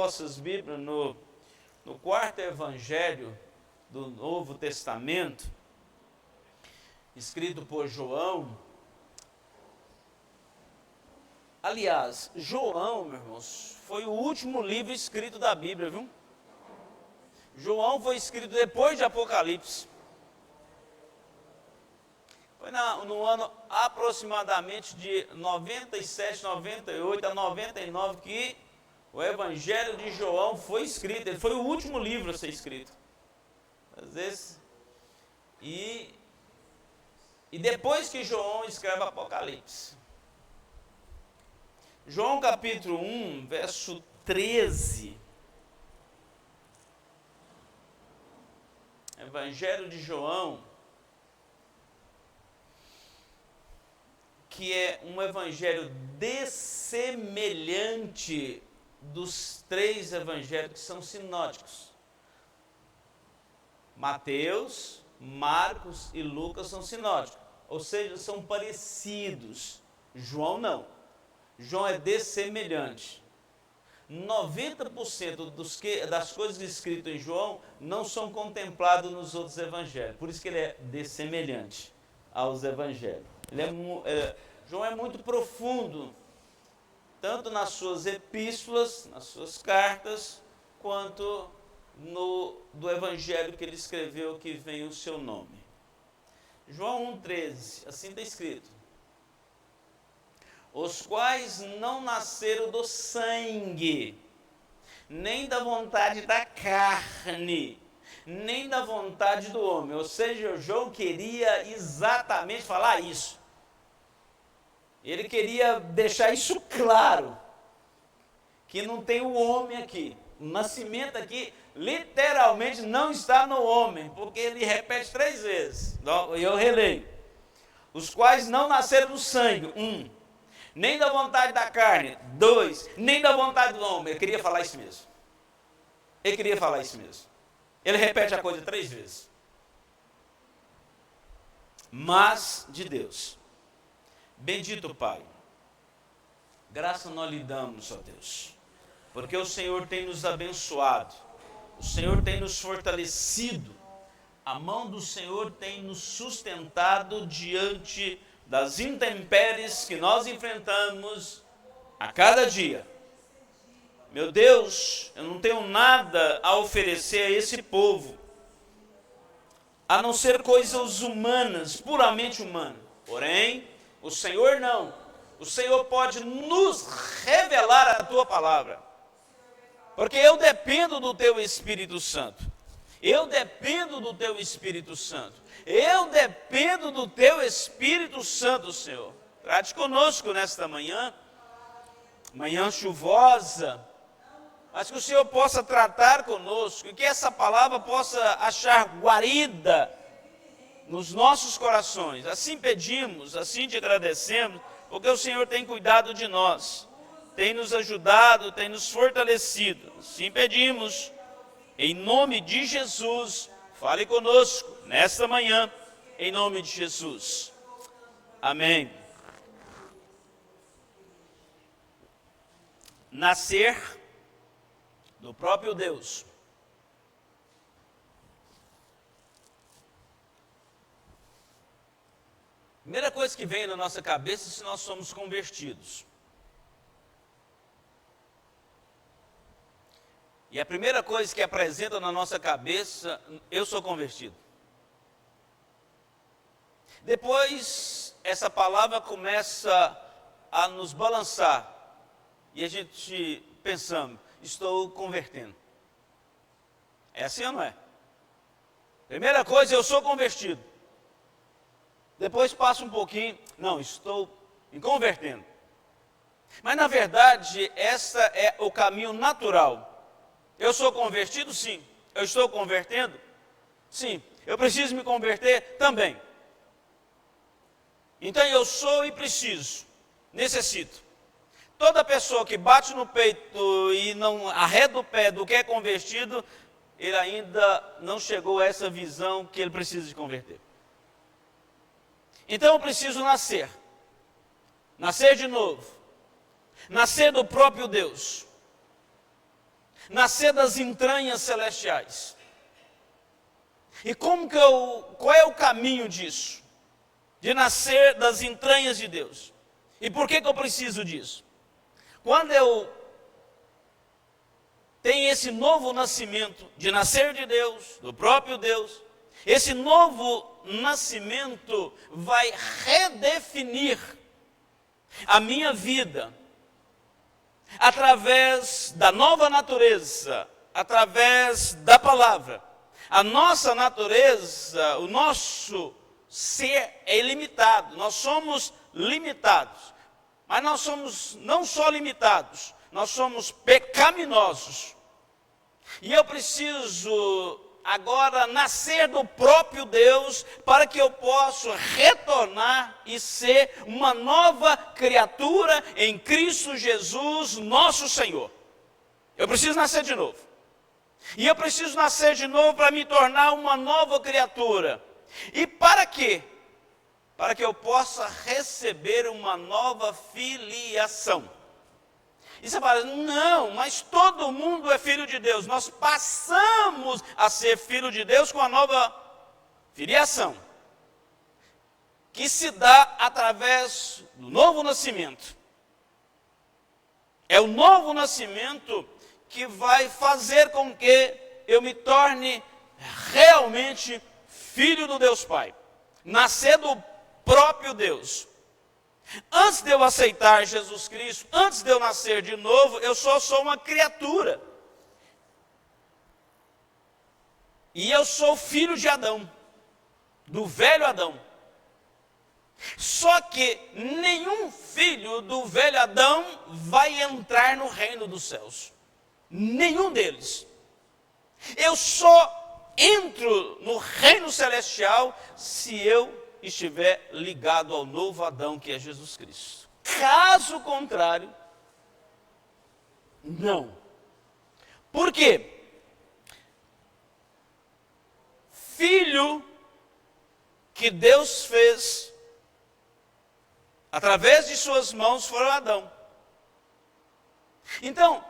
vossas Bíblias no quarto evangelho do Novo Testamento, escrito por João. Aliás, João, meus irmãos, foi o último livro escrito da Bíblia, viu? João foi escrito depois de Apocalipse. Foi no ano aproximadamente de 97, 98 a 99 que o Evangelho de João foi escrito. Ele foi o último livro a ser escrito. Às vezes, e depois que João escreve Apocalipse. João capítulo 1, verso 13. Evangelho de João, que é um evangelho dessemelhante dos três evangelhos que são sinóticos. Mateus, Marcos e Lucas são sinóticos, ou seja, são parecidos. João não. João é dessemelhante. 90% das coisas escritas em João não são contempladas nos outros evangelhos. Por isso que ele é dessemelhante aos evangelhos. João é muito profundo, tanto nas suas epístolas, nas suas cartas, quanto do evangelho que ele escreveu, que vem o seu nome. João 1,13, assim está escrito: os quais não nasceram do sangue, nem da vontade da carne, nem da vontade do homem. Ou seja, João queria exatamente falar isso. Ele queria deixar isso claro, que não tem o homem aqui. O nascimento aqui literalmente não está no homem, porque ele repete 3 vezes. Eu releio. Os quais não nasceram do sangue, 1. Nem da vontade da carne, 2. Nem da vontade do homem. Ele queria falar isso mesmo. Ele queria falar isso mesmo. Ele repete a coisa 3 vezes. Mas de Deus. Bendito Pai, graça nós lhe damos, ó Deus, porque o Senhor tem nos abençoado, o Senhor tem nos fortalecido, a mão do Senhor tem nos sustentado diante das intempéries que nós enfrentamos a cada dia. Meu Deus, eu não tenho nada a oferecer a esse povo, a não ser coisas humanas, puramente humanas. Porém, o Senhor não. O Senhor pode nos revelar a tua palavra. Porque eu dependo do teu Espírito Santo. Eu dependo do teu Espírito Santo. Eu dependo do teu Espírito Santo, Senhor. Trate conosco nesta manhã. Manhã chuvosa. Mas que o Senhor possa tratar conosco. E que essa palavra possa achar guarida nos nossos corações. Assim pedimos, assim te agradecemos, porque o Senhor tem cuidado de nós, tem nos ajudado, tem nos fortalecido. Assim pedimos, em nome de Jesus, fale conosco nesta manhã, em nome de Jesus. Amém. Nascer do próprio Deus. Primeira coisa que vem na nossa cabeça é se nós somos convertidos. E a primeira coisa que apresenta na nossa cabeça, eu sou convertido. Depois, essa palavra começa a nos balançar. E a gente pensando, estou convertendo. É assim ou não é? Primeira coisa, eu sou convertido. Depois passa um pouquinho, não, estou me convertendo. Mas na verdade, essa é o caminho natural. Eu sou convertido? Sim. Eu estou convertendo? Sim. Eu preciso me converter? Também. Então eu sou e preciso, necessito. Toda pessoa que bate no peito e não arreda o pé do que é convertido, ele ainda não chegou a essa visão que ele precisa de converter. Então eu preciso nascer de novo, nascer do próprio Deus. nascer das entranhas celestiais. E qual é o caminho disso? De nascer das entranhas de Deus. E por que eu preciso disso? Quando eu tenho esse novo nascimento, de nascer de Deus, do próprio Deus, esse novo nascimento vai redefinir a minha vida, através da nova natureza, através da palavra. A nossa natureza, o nosso ser é ilimitado, nós somos limitados, mas nós somos não só limitados, nós somos pecaminosos. E eu preciso agora nascer do próprio Deus para que eu possa retornar e ser uma nova criatura em Cristo Jesus, nosso Senhor. Eu preciso nascer de novo. E eu preciso nascer de novo para me tornar uma nova criatura. E para quê? Para que eu possa receber uma nova filiação. E você fala, não, mas todo mundo é filho de Deus. Nós passamos a ser filho de Deus com a nova filiação, que se dá através do novo nascimento. É o novo nascimento que vai fazer com que eu me torne realmente filho do Deus Pai. Nascer do próprio Deus. Antes de eu aceitar Jesus Cristo, antes de eu nascer de novo, eu só sou uma criatura. E eu sou filho de Adão, do velho Adão. Só que nenhum filho do velho Adão vai entrar no reino dos céus. Nenhum deles. Eu só entro no reino celestial se eu estiver ligado ao novo Adão, que é Jesus Cristo. Caso contrário, não. Por quê? Filho que Deus fez através de suas mãos foi Adão. Então,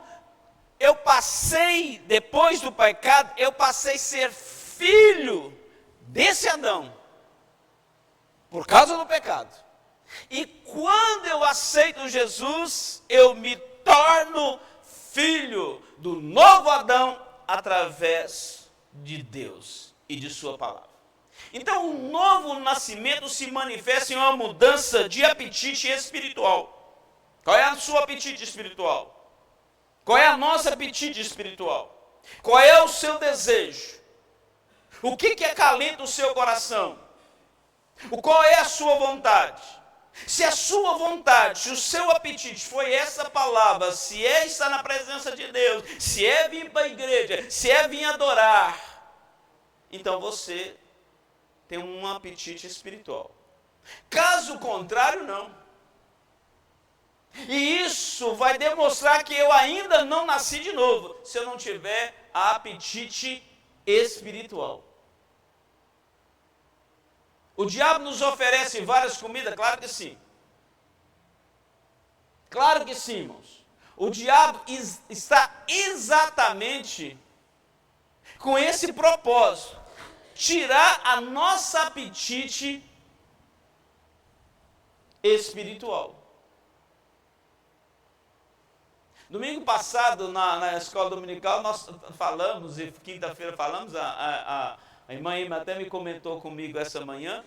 eu passei, depois do pecado, eu passei a ser filho desse Adão. Por causa do pecado. E quando eu aceito Jesus, eu me torno filho do novo Adão através de Deus e de sua palavra. Então, o novo nascimento se manifesta em uma mudança de apetite espiritual. Qual é o seu apetite espiritual? Qual é o nosso apetite espiritual? Qual é o seu desejo? O que acalenta o seu coração? Qual é a sua vontade? Se a sua vontade, se o seu apetite foi essa palavra, se é estar na presença de Deus, se é vir para a igreja, se é vir adorar, então você tem um apetite espiritual. Caso contrário, não. E isso vai demonstrar que eu ainda não nasci de novo, se eu não tiver apetite espiritual. O diabo nos oferece várias comidas? Claro que sim. Claro que sim, irmãos. O diabo está exatamente com esse propósito. Tirar a nossa apetite espiritual. Domingo passado, na escola dominical, nós falamos, e quinta-feira falamos, a irmã Ima até me comentou comigo essa manhã,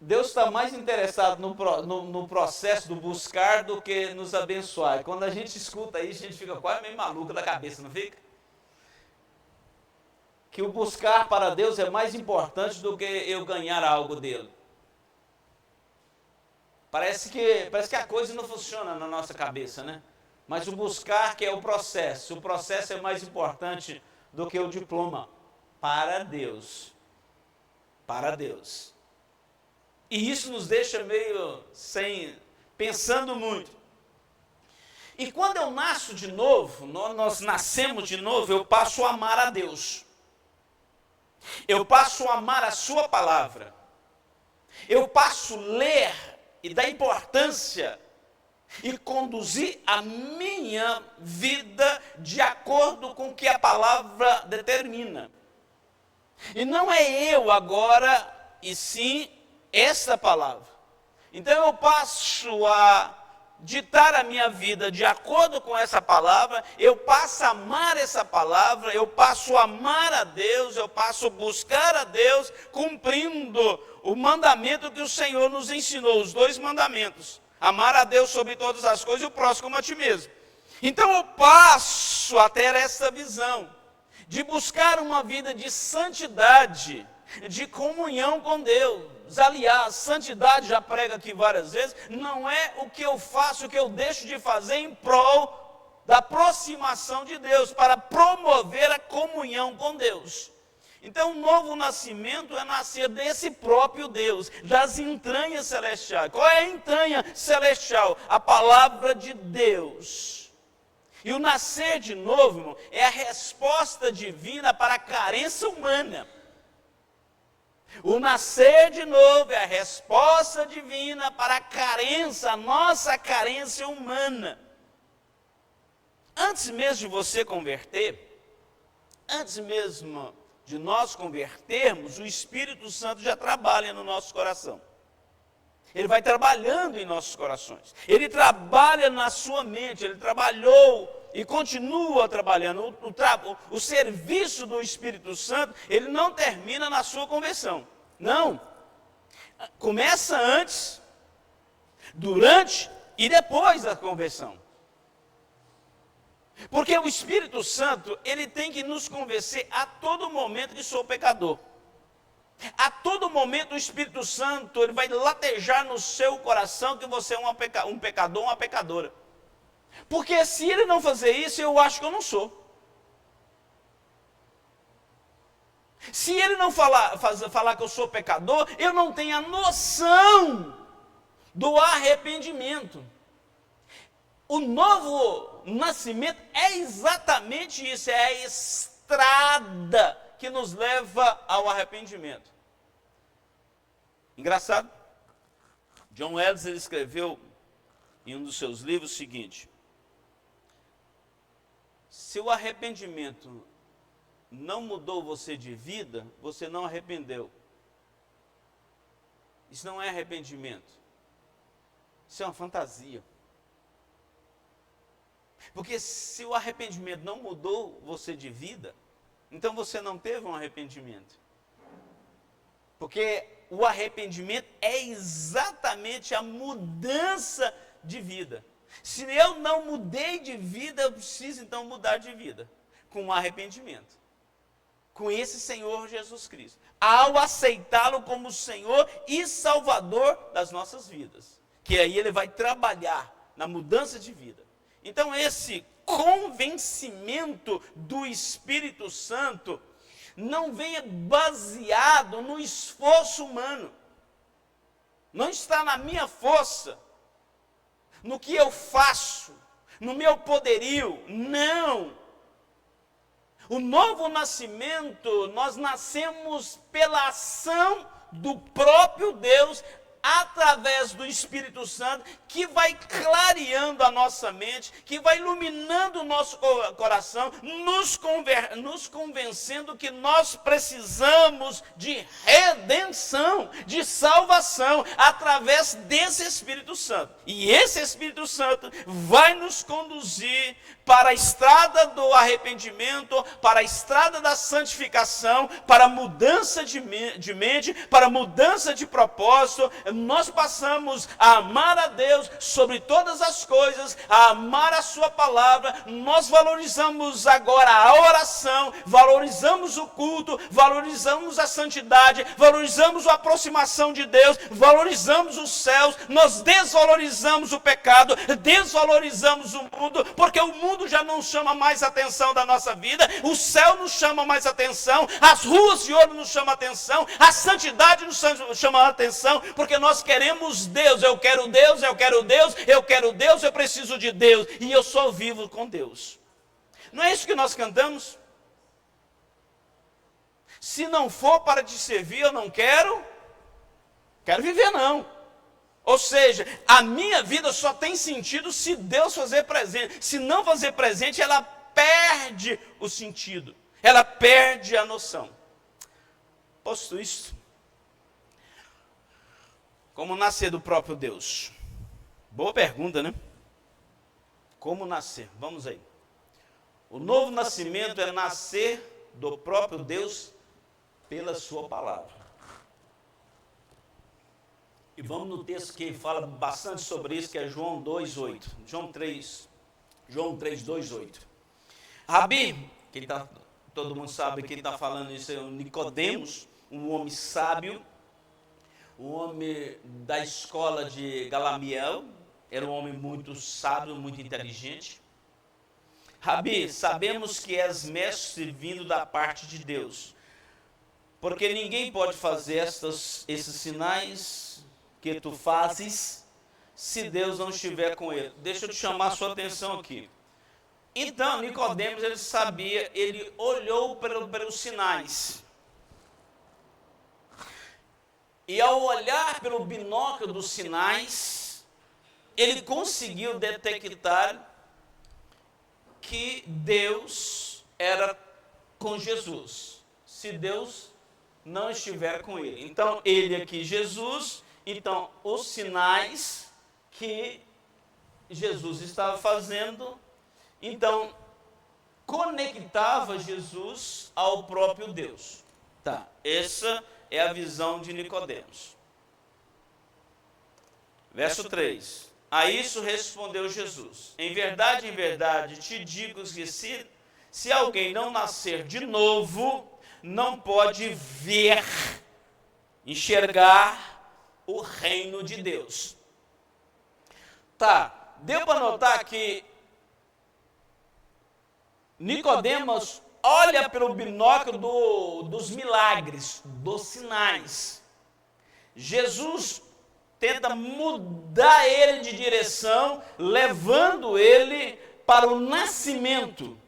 Deus está mais interessado no processo do buscar do que nos abençoar. E quando a gente escuta isso, a gente fica quase meio maluco da cabeça, não fica? Que o buscar para Deus é mais importante do que eu ganhar algo dele. Parece que a coisa não funciona na nossa cabeça, né? Mas o buscar que é o processo é mais importante do que o diploma, para Deus. Para Deus. E isso nos deixa meio pensando muito. E quando eu nasço de novo, nós nascemos de novo, eu passo a amar a Deus. Eu passo a amar a sua palavra. Eu passo a ler e dar importância e conduzir a minha vida de acordo com o que a palavra determina. E não é eu agora, e sim essa palavra. Então eu passo a ditar a minha vida de acordo com essa palavra, eu passo a amar essa palavra, eu passo a amar a Deus, eu passo a buscar a Deus, cumprindo o mandamento que o Senhor nos ensinou, os 2 mandamentos. Amar a Deus sobre todas as coisas e o próximo como a ti mesmo. Então eu passo a ter essa visão de buscar uma vida de santidade, de comunhão com Deus. Aliás, santidade, já prego aqui várias vezes, não é o que eu faço, o que eu deixo de fazer em prol da aproximação de Deus, para promover a comunhão com Deus. Então, o novo nascimento é nascer desse próprio Deus, das entranhas celestiais. Qual é a entranha celestial? A palavra de Deus. E o nascer de novo, irmão, é a resposta divina para a carência humana. O nascer de novo é a resposta divina para a carência, a nossa carência humana. Antes mesmo de você converter, antes mesmo de nós convertermos, o Espírito Santo já trabalha no nosso coração. Ele vai trabalhando em nossos corações. Ele trabalha na sua mente, ele trabalhou e continua trabalhando. O serviço do Espírito Santo, ele não termina na sua conversão. Não. Começa antes, durante e depois da conversão. Porque o Espírito Santo, ele tem que nos convencer a todo momento que sou pecador. A todo momento o Espírito Santo, ele vai latejar no seu coração que você é um pecador, uma pecadora. Porque se ele não fazer isso, eu acho que eu não sou. Se ele não falar que eu sou pecador, eu não tenho a noção do arrependimento. O novo nascimento é exatamente isso, é a estrada que nos leva ao arrependimento. Engraçado, John Wesley escreveu em um dos seus livros o seguinte: se o arrependimento não mudou você de vida, você não arrependeu. Isso não é arrependimento, isso é uma fantasia. Porque se o arrependimento não mudou você de vida, então você não teve um arrependimento. Porque o arrependimento é exatamente a mudança de vida. Se eu não mudei de vida, eu preciso então mudar de vida, com arrependimento. Com esse Senhor Jesus Cristo. Ao aceitá-lo como Senhor e Salvador das nossas vidas. Que aí ele vai trabalhar na mudança de vida. Então esse convencimento do Espírito Santo não vem baseado no esforço humano. Não está na minha força, no que eu faço, no meu poderio. Não. O novo nascimento, nós nascemos pela ação do próprio Deus, através do Espírito Santo, que vai clareando a nossa mente, que vai iluminando o nosso coração, nos convencendo que nós precisamos de redenção, de salvação, através desse Espírito Santo. E esse Espírito Santo vai nos conduzir para a estrada do arrependimento, para a estrada da santificação, para a mudança de mente, para a mudança de propósito. Nós passamos a amar a Deus sobre todas as coisas, a amar a sua palavra. Nós valorizamos agora a oração, valorizamos o culto, valorizamos a santidade, valorizamos a aproximação de Deus, valorizamos os céus. Nós desvalorizamos o pecado, desvalorizamos o mundo, porque o mundo já não chama mais atenção da nossa vida, o céu não chama mais atenção, as ruas de ouro não chamam atenção, a santidade não chama atenção, porque nós queremos Deus. Eu quero Deus, eu quero Deus, eu quero Deus, eu preciso de Deus, e eu só vivo com Deus. Não é isso que nós cantamos? Se não for para te servir, eu não quero viver não. Ou seja, a minha vida só tem sentido se Deus fazer presente. Se não fazer presente, ela perde o sentido. Ela perde a noção. Posto isto, como nascer do próprio Deus? Boa pergunta, né? Como nascer? Vamos aí. O novo nascimento é nascer do próprio Deus pela sua palavra. E vamos no texto que fala bastante sobre isso, que é João 2:8. João 3, 2:8. Rabi, todo mundo sabe quem está falando isso é o Nicodemos, um homem sábio, um homem da escola de Gamaliel, era um homem muito sábio, muito inteligente. Rabi, sabemos que és mestre vindo da parte de Deus, porque ninguém pode fazer esses sinais que tu fazes, se Deus não estiver com ele. Deixa eu te chamar a sua atenção aqui. Então, Nicodemos, ele sabia, ele olhou pelos sinais. E ao olhar pelo binóculo dos sinais, ele conseguiu detectar que Deus era com Jesus, se Deus não estiver com ele. Então, ele aqui, Jesus. Então, os sinais que Jesus estava fazendo, então, conectava Jesus ao próprio Deus. Tá, essa é a visão de Nicodemos. Verso 3. A isso respondeu Jesus: em verdade, te digo que se alguém não nascer de novo, não pode ver, enxergar o reino de Deus. Tá, deu para notar que Nicodemos olha pelo binóculo dos milagres, dos sinais. Jesus tenta mudar ele de direção, levando ele para o nascimento,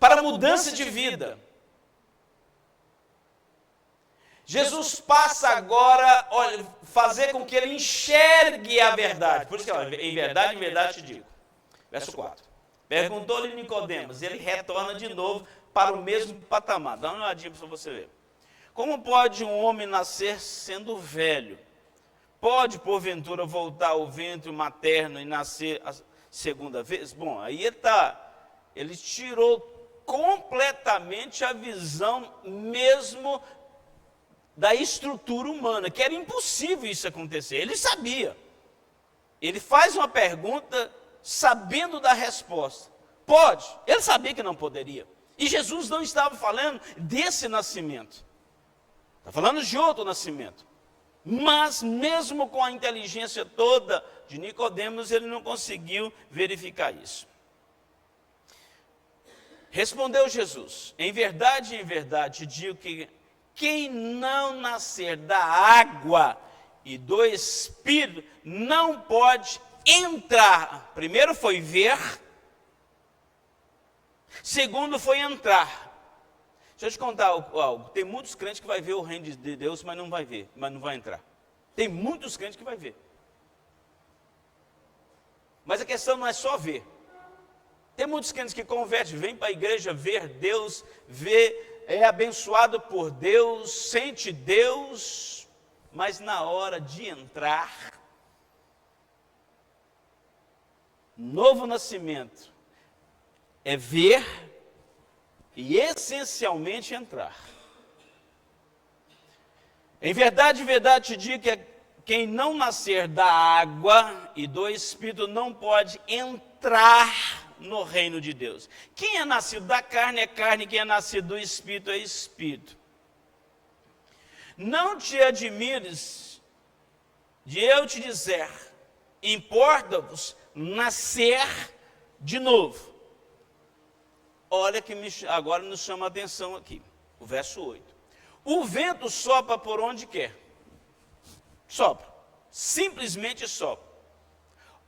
para a mudança de vida. Jesus passa agora a fazer com que ele enxergue a verdade. Por isso que, em verdade te digo. Verso 4. Perguntou-lhe Nicodemos, ele retorna de novo para o mesmo patamar. Dá uma olhadinha para você ver. Como pode um homem nascer sendo velho? Pode, porventura, voltar ao ventre materno e nascer a segunda vez? Bom, aí ele tirou completamente a visão mesmo da estrutura humana, que era impossível isso acontecer. Ele sabia. Ele faz uma pergunta sabendo da resposta. Pode. Ele sabia que não poderia. E Jesus não estava falando desse nascimento. Está falando de outro nascimento. Mas mesmo com a inteligência toda de Nicodemos, ele não conseguiu verificar isso. Respondeu Jesus: em verdade, te digo que quem não nascer da água e do Espírito não pode entrar. Primeiro foi ver, segundo foi entrar. Deixa eu te contar algo. Tem muitos crentes que vai ver o reino de Deus, mas não vai ver, mas não vai entrar. Tem muitos crentes que vai ver. Mas a questão não é só ver. Tem muitos crentes que convertem, vêm para a igreja ver Deus, é abençoado por Deus, sente Deus, mas na hora de entrar, novo nascimento é ver e essencialmente entrar. Em verdade te digo que quem não nascer da água e do Espírito não pode entrar no reino de Deus. Quem é nascido da carne é carne, quem é nascido do Espírito é Espírito. Não te admires de eu te dizer, importa-vos nascer de novo. Olha que agora nos chama a atenção aqui, o verso 8. O vento sopra por onde quer. Sopra, simplesmente sopra.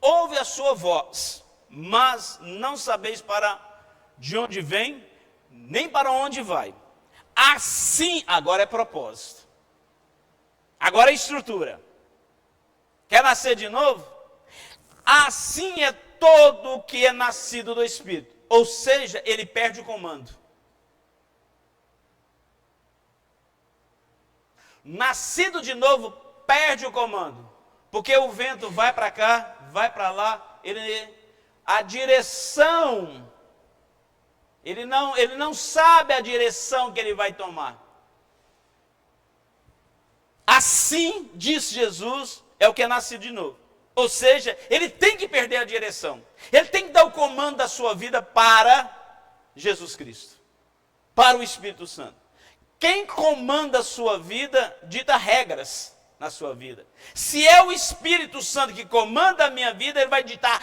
Ouve a sua voz, mas não sabeis de onde vem, nem para onde vai. Assim, agora é propósito. Agora é estrutura. Quer nascer de novo? Assim é todo o que é nascido do Espírito. Ou seja, ele perde o comando. Nascido de novo, perde o comando. Porque o vento vai para cá, vai para lá, a direção, ele não sabe a direção que ele vai tomar. Assim, diz Jesus, é o que é nascido de novo. Ou seja, ele tem que perder a direção. Ele tem que dar o comando da sua vida para Jesus Cristo, para o Espírito Santo. Quem comanda a sua vida, dita regras na sua vida. Se é o Espírito Santo que comanda a minha vida, ele vai ditar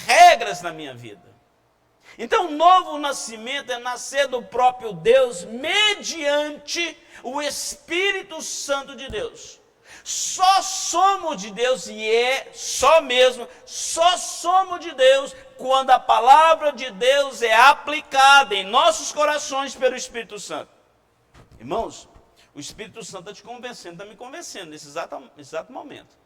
regras na minha vida. Então, o novo nascimento é nascer do próprio Deus mediante o Espírito Santo de Deus. Só somos de Deus, e só somos de Deus quando a palavra de Deus é aplicada em nossos corações pelo Espírito Santo. Irmãos, o Espírito Santo está te convencendo, está me convencendo nesse exato momento.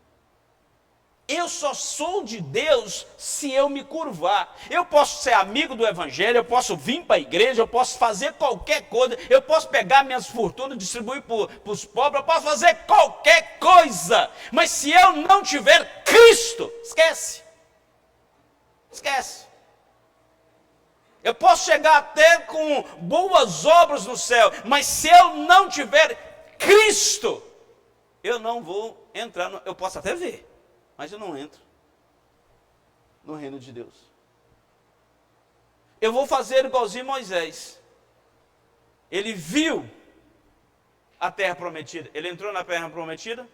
Eu só sou de Deus se eu me curvar. Eu posso ser amigo do Evangelho, eu posso vir para a igreja, eu posso fazer qualquer coisa, eu posso pegar minhas fortunas, distribuir para os pobres, eu posso fazer qualquer coisa. Mas se eu não tiver Cristo, esquece. Esquece. Eu posso chegar até com boas obras no céu, mas se eu não tiver Cristo, eu não vou entrar, eu posso até ver, mas eu não entro no reino de Deus. Eu vou fazer igualzinho Moisés. Ele viu a terra prometida. Ele entrou na terra prometida?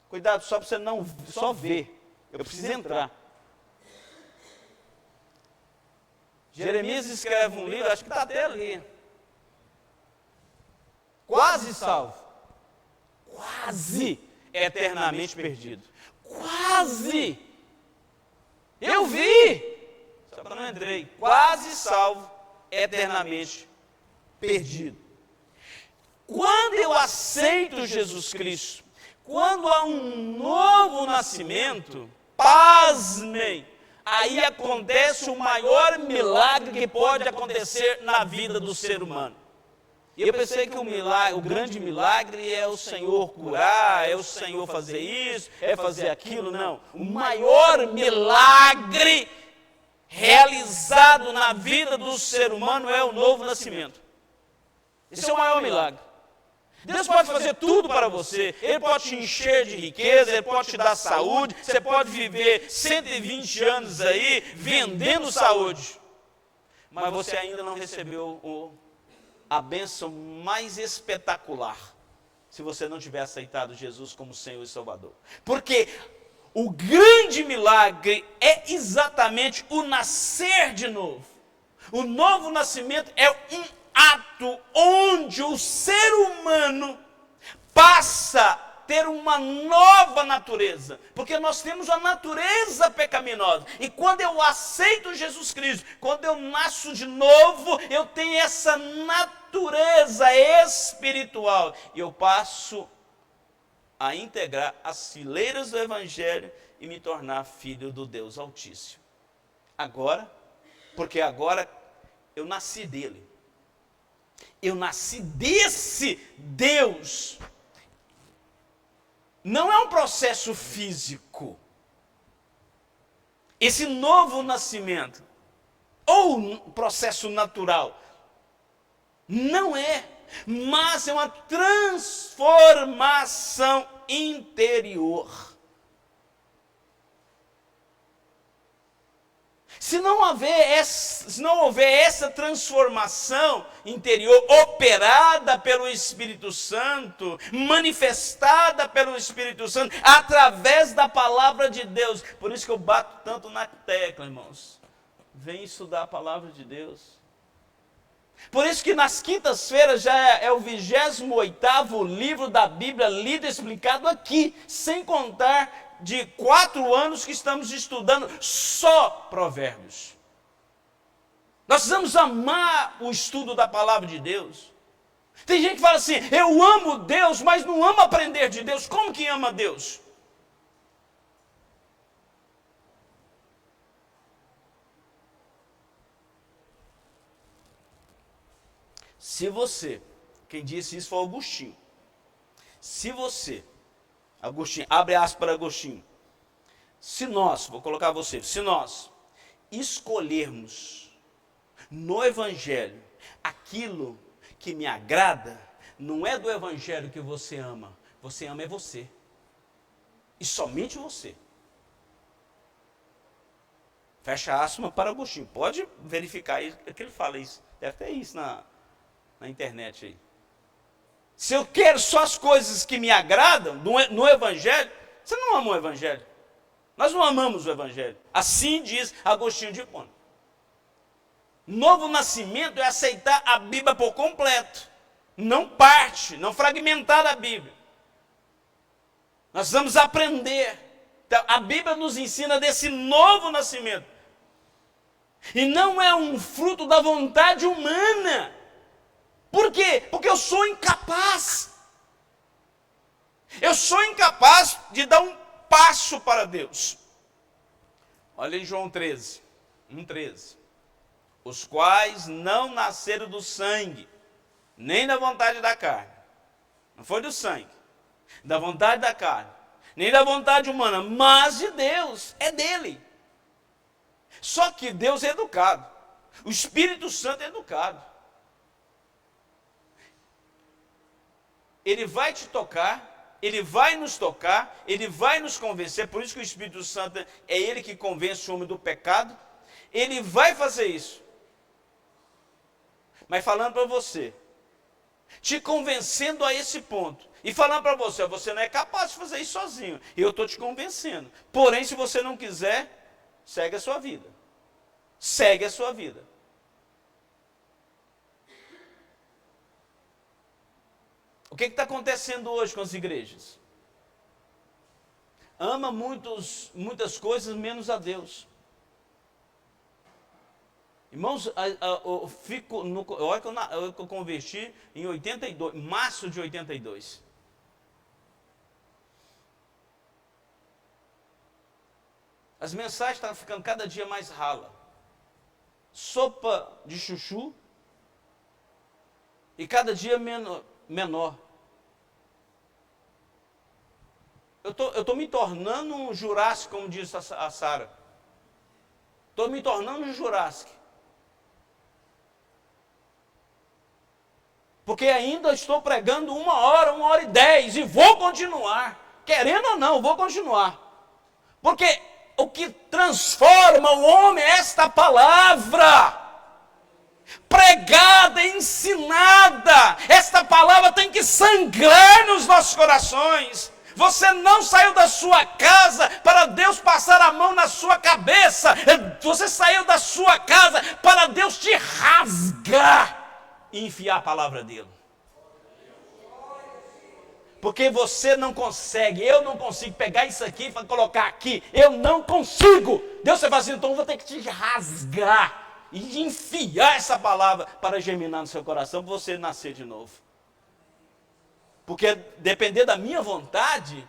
Cuidado, só para você não só ver. Eu preciso entrar. Jeremias escreve um livro, acho que está até ali. Quase salvo. Quase eternamente perdido. Quase. Eu vi. Só que eu não entrei. Quase salvo, eternamente perdido. Quando eu aceito Jesus Cristo, quando há um novo nascimento, pasmem, aí acontece o maior milagre que pode acontecer na vida do ser humano. E eu pensei que o grande milagre é o Senhor curar, é o Senhor fazer isso, é fazer aquilo. Não. O maior milagre realizado na vida do ser humano é o novo nascimento. Esse é o maior milagre. Deus pode fazer tudo para você. Ele pode te encher de riqueza, Ele pode te dar saúde. Você pode viver 120 anos aí vendendo saúde. Mas você ainda não recebeu a bênção mais espetacular, se você não tiver aceitado Jesus como Senhor e Salvador. Porque o grande milagre é exatamente o nascer de novo. O novo nascimento é um ato onde o ser humano passa a ter uma nova natureza, porque nós temos a natureza pecaminosa, e quando eu aceito Jesus Cristo, quando eu nasço de novo, eu tenho essa natureza espiritual, e eu passo a integrar as fileiras do Evangelho e me tornar filho do Deus Altíssimo. Agora, porque agora eu nasci dele. Eu nasci desse Deus. Não é um processo físico. Esse novo nascimento, ou um processo natural, não é, mas é uma transformação interior. Se não houver essa transformação interior operada pelo Espírito Santo, manifestada pelo Espírito Santo, através da palavra de Deus, por isso que eu bato tanto na tecla, irmãos, vem estudar a palavra de Deus. Por isso que nas quintas-feiras já é o 28º livro da Bíblia lido e explicado aqui, sem contar de 4 anos que estamos estudando só Provérbios. Nós precisamos amar o estudo da palavra de Deus. Tem gente que fala assim, eu amo Deus, mas não amo aprender de Deus. Como que ama Deus? Se você, quem disse isso foi Agostinho. Se você, Agostinho, abre aspas para Agostinho. Se nós, vou colocar você, se nós escolhermos no Evangelho aquilo que me agrada, não é do Evangelho que você ama é você. E somente você. Fecha aspas para Agostinho. Pode verificar isso, que ele fala isso. Deve ter isso na internet aí. Se eu quero só as coisas que me agradam no Evangelho, você não ama o Evangelho. Nós não amamos o Evangelho. Assim diz Agostinho de Hipona. Novo nascimento é aceitar a Bíblia por completo. Não parte, não fragmentar a Bíblia. Nós vamos aprender. Então, a Bíblia nos ensina desse novo nascimento. E não é um fruto da vontade humana. Por quê? Porque eu sou incapaz. Eu sou incapaz de dar um passo para Deus. Olha em João 13, 1,13. Os quais não nasceram do sangue, nem da vontade da carne. Não foi do sangue, da vontade da carne, nem da vontade humana, mas de Deus, é dele. Só que Deus é educado. O Espírito Santo é educado. Ele vai te tocar, ele vai nos tocar, ele vai nos convencer. Por isso que o Espírito Santo é ele que convence o homem do pecado. Ele vai fazer isso. Mas falando para você, te convencendo a esse ponto, e falando para você, você não é capaz de fazer isso sozinho. E eu estou te convencendo. Porém, se você não quiser, segue a sua vida. Segue a sua vida. O que está acontecendo hoje com as igrejas? Ama muitas coisas, menos a Deus. Irmãos, olha que eu converti em 82, março de 82. As mensagens estavam ficando cada dia mais rala. Sopa de chuchu e cada dia menor. Eu estou me tornando um Jurássico, como disse a Sara. Estou me tornando um Jurássico. Porque ainda estou pregando 1 hora e 10 e vou continuar. Querendo ou não, vou continuar. Porque o que transforma o homem é esta palavra. Pregada, ensinada. Esta palavra tem que sangrar nos nossos corações. Você não saiu da sua casa para Deus passar a mão na sua cabeça. Você saiu da sua casa para Deus te rasgar e enfiar a palavra dele. Porque você não consegue, eu não consigo pegar isso aqui e colocar aqui. Eu não consigo. Deus vai fazer, então eu vou ter que te rasgar e enfiar essa palavra para germinar no seu coração, para você nascer de novo. Porque depender da minha vontade,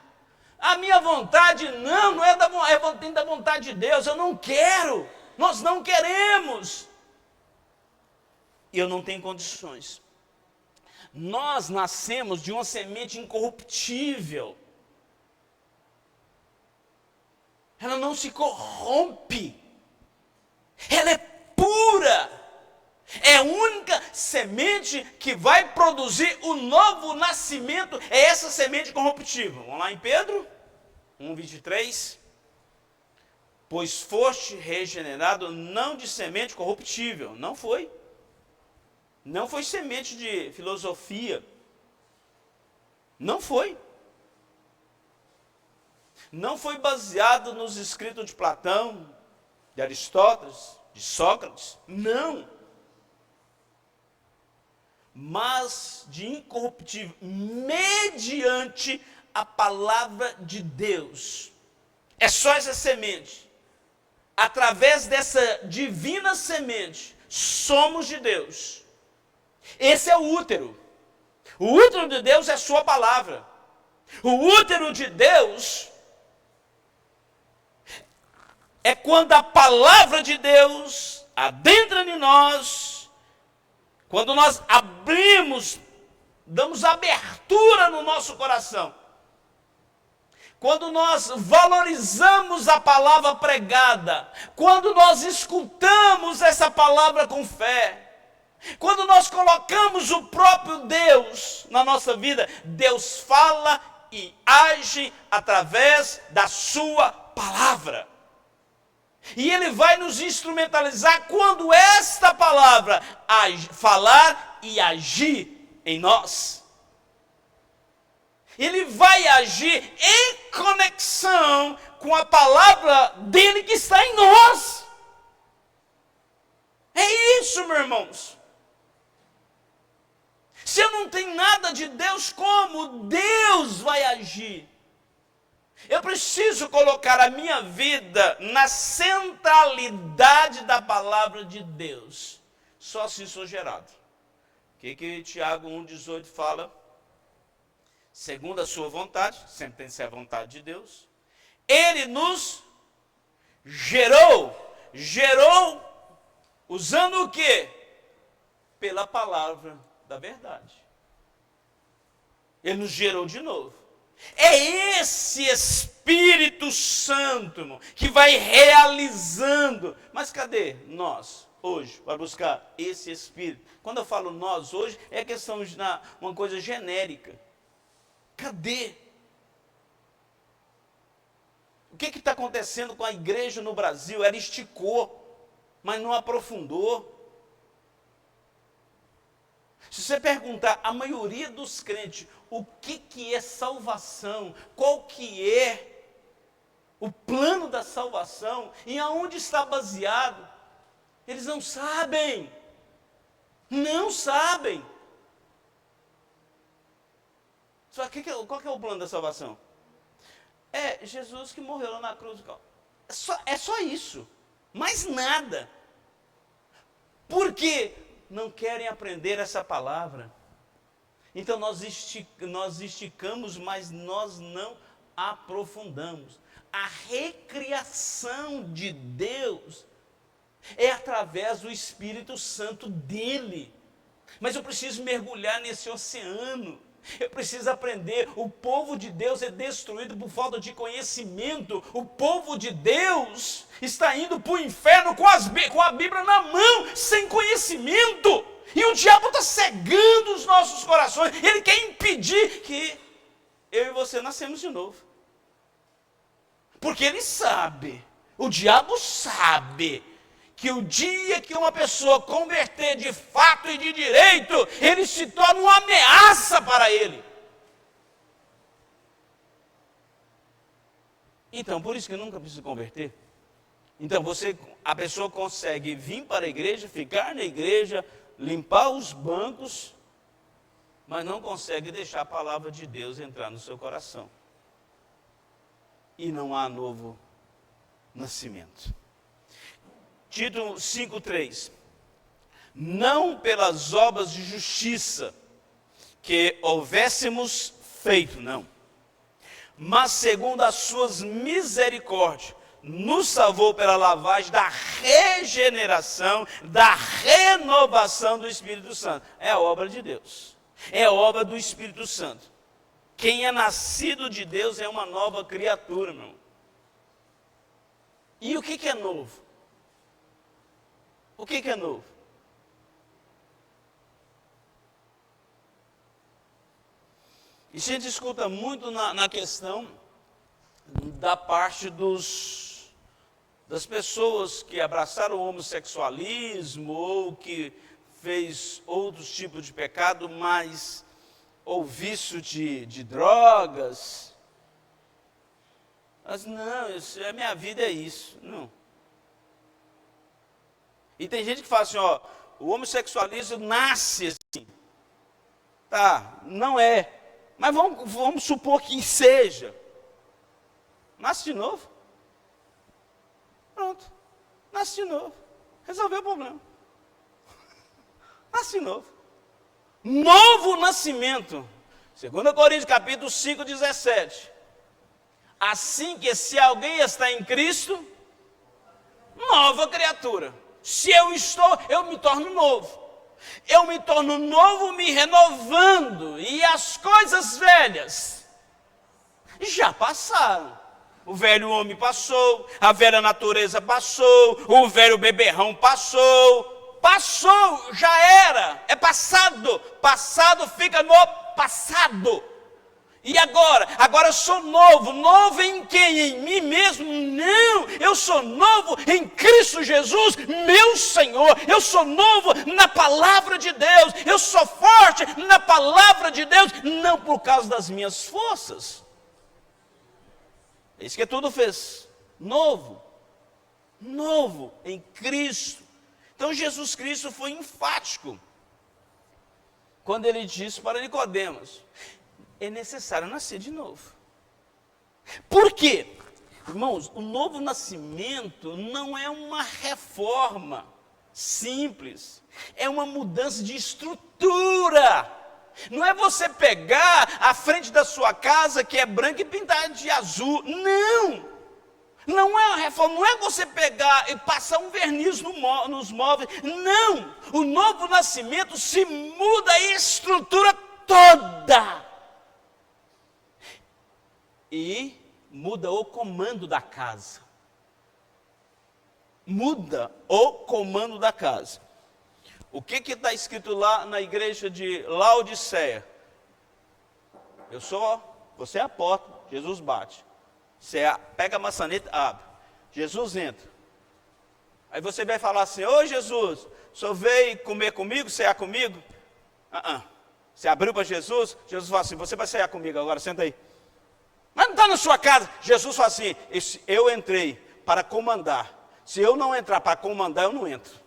a minha vontade não é da vontade de Deus. Eu não quero, nós não queremos. E eu não tenho condições. Nós nascemos de uma semente incorruptível. Ela não se corrompe. Ela é pura. É a única semente que vai produzir o novo nascimento. É essa semente corruptível. Vamos lá em Pedro 1,23. Pois foste regenerado não de semente corruptível. Não foi. Não foi semente de filosofia. Não foi. Não foi baseado nos escritos de Platão, de Aristóteles, de Sócrates. Não. Mas de incorruptível, mediante a palavra de Deus. É só essa semente. Através dessa divina semente, somos de Deus. Esse é o útero. O útero de Deus é sua palavra. O útero de Deus é quando a palavra de Deus adentra em nós, quando nós abrimos, damos abertura no nosso coração, quando nós valorizamos a palavra pregada, quando nós escutamos essa palavra com fé, quando nós colocamos o próprio Deus na nossa vida, Deus fala e age através da sua palavra. E Ele vai nos instrumentalizar quando esta palavra falar e agir em nós. Ele vai agir em conexão com a palavra dele que está em nós. É isso, meus irmãos. Se eu não tenho nada de Deus, como Deus vai agir? Eu preciso colocar a minha vida na centralidade da palavra de Deus. Só assim sou gerado. O que Tiago 1,18 fala? Segundo a sua vontade, sempre tem que ser a vontade de Deus, Ele nos gerou usando o quê? Pela palavra da verdade. Ele nos gerou de novo. É esse Espírito Santo, irmão, que vai realizando. Mas cadê nós hoje para buscar esse Espírito? Quando eu falo nós hoje, é questão de uma coisa genérica. Cadê? O que está acontecendo com a igreja no Brasil? Ela esticou, mas não aprofundou. Se você perguntar a maioria dos crentes o que é salvação, qual que é o plano da salvação, e aonde está baseado, eles não sabem. Não sabem. Qual que é o plano da salvação? É Jesus que morreu lá na cruz. É só isso. Mais nada. Por quê? Não querem aprender essa palavra. Então nós esticamos, mas nós não aprofundamos. A recriação de Deus é através do Espírito Santo dele. Mas eu preciso mergulhar nesse oceano. Eu preciso aprender. O povo de Deus é destruído por falta de conhecimento. O povo de Deus está indo para o inferno com a Bíblia na mão, sem conhecimento. E o diabo está cegando os nossos corações. Ele quer impedir que eu e você nascemos de novo. Porque ele sabe, o diabo sabe, que o dia que uma pessoa converter de fato e de direito, ele se torna uma ameaça para ele. Então, por isso que nunca precisa converter. Então, a pessoa consegue vir para a igreja, ficar na igreja, limpar os bancos, mas não consegue deixar a palavra de Deus entrar no seu coração. E não há novo nascimento. Tito 5,3. Não pelas obras de justiça que houvéssemos feito, não. Mas segundo as suas misericórdias, nos salvou pela lavagem da regeneração, da renovação do Espírito Santo. É a obra de Deus. É a obra do Espírito Santo. Quem é nascido de Deus é uma nova criatura, meu irmão. E o que é novo? O que é novo? Isso a gente escuta muito na questão da parte das pessoas que abraçaram o homossexualismo ou que fez outros tipos de pecado, mas ou vício de drogas. Mas não, a minha vida é isso. Não. E tem gente que fala assim, ó, o homossexualismo nasce assim. Tá, não é. Mas vamos supor que seja. Nasce de novo. Pronto. Nasce de novo. Resolveu o problema. Nasce de novo. Novo nascimento. 2 Coríntios capítulo 5, 17. Assim que se alguém está em Cristo, nova criatura. Se eu estou, eu me torno novo. Eu me torno novo me renovando. E as coisas velhas já passaram. O velho homem passou, a velha natureza passou, o velho beberrão passou. Passou, já era, é passado. Passado fica no passado. E agora? Agora eu sou novo. Novo em quem? Em mim mesmo? Não, eu sou novo em Cristo Jesus, meu Senhor. Eu sou novo na palavra de Deus. Eu sou forte na palavra de Deus, não por causa das minhas forças. É isso que tudo fez. Novo. Novo em Cristo. Então Jesus Cristo foi enfático quando ele disse para Nicodemos: é necessário nascer de novo. Por quê? Irmãos, o novo nascimento não é uma reforma simples, é uma mudança de estrutura. Não é você pegar a frente da sua casa, que é branca, e pintar de azul. Não! Não é uma reforma, não é você pegar e passar um verniz nos móveis. Não! O novo nascimento se muda a estrutura toda. E muda o comando da casa. Muda o comando da casa. O que está escrito lá na igreja de Laodiceia? Você é a porta, Jesus bate. Você pega a maçaneta, abre. Jesus entra. Aí você vai falar assim: ô Jesus, o senhor veio comer comigo, cear comigo? Você abriu para Jesus, Jesus fala assim: você vai cear comigo agora, senta aí. Mas não está na sua casa. Jesus fala assim: eu entrei para comandar. Se eu não entrar para comandar, eu não entro.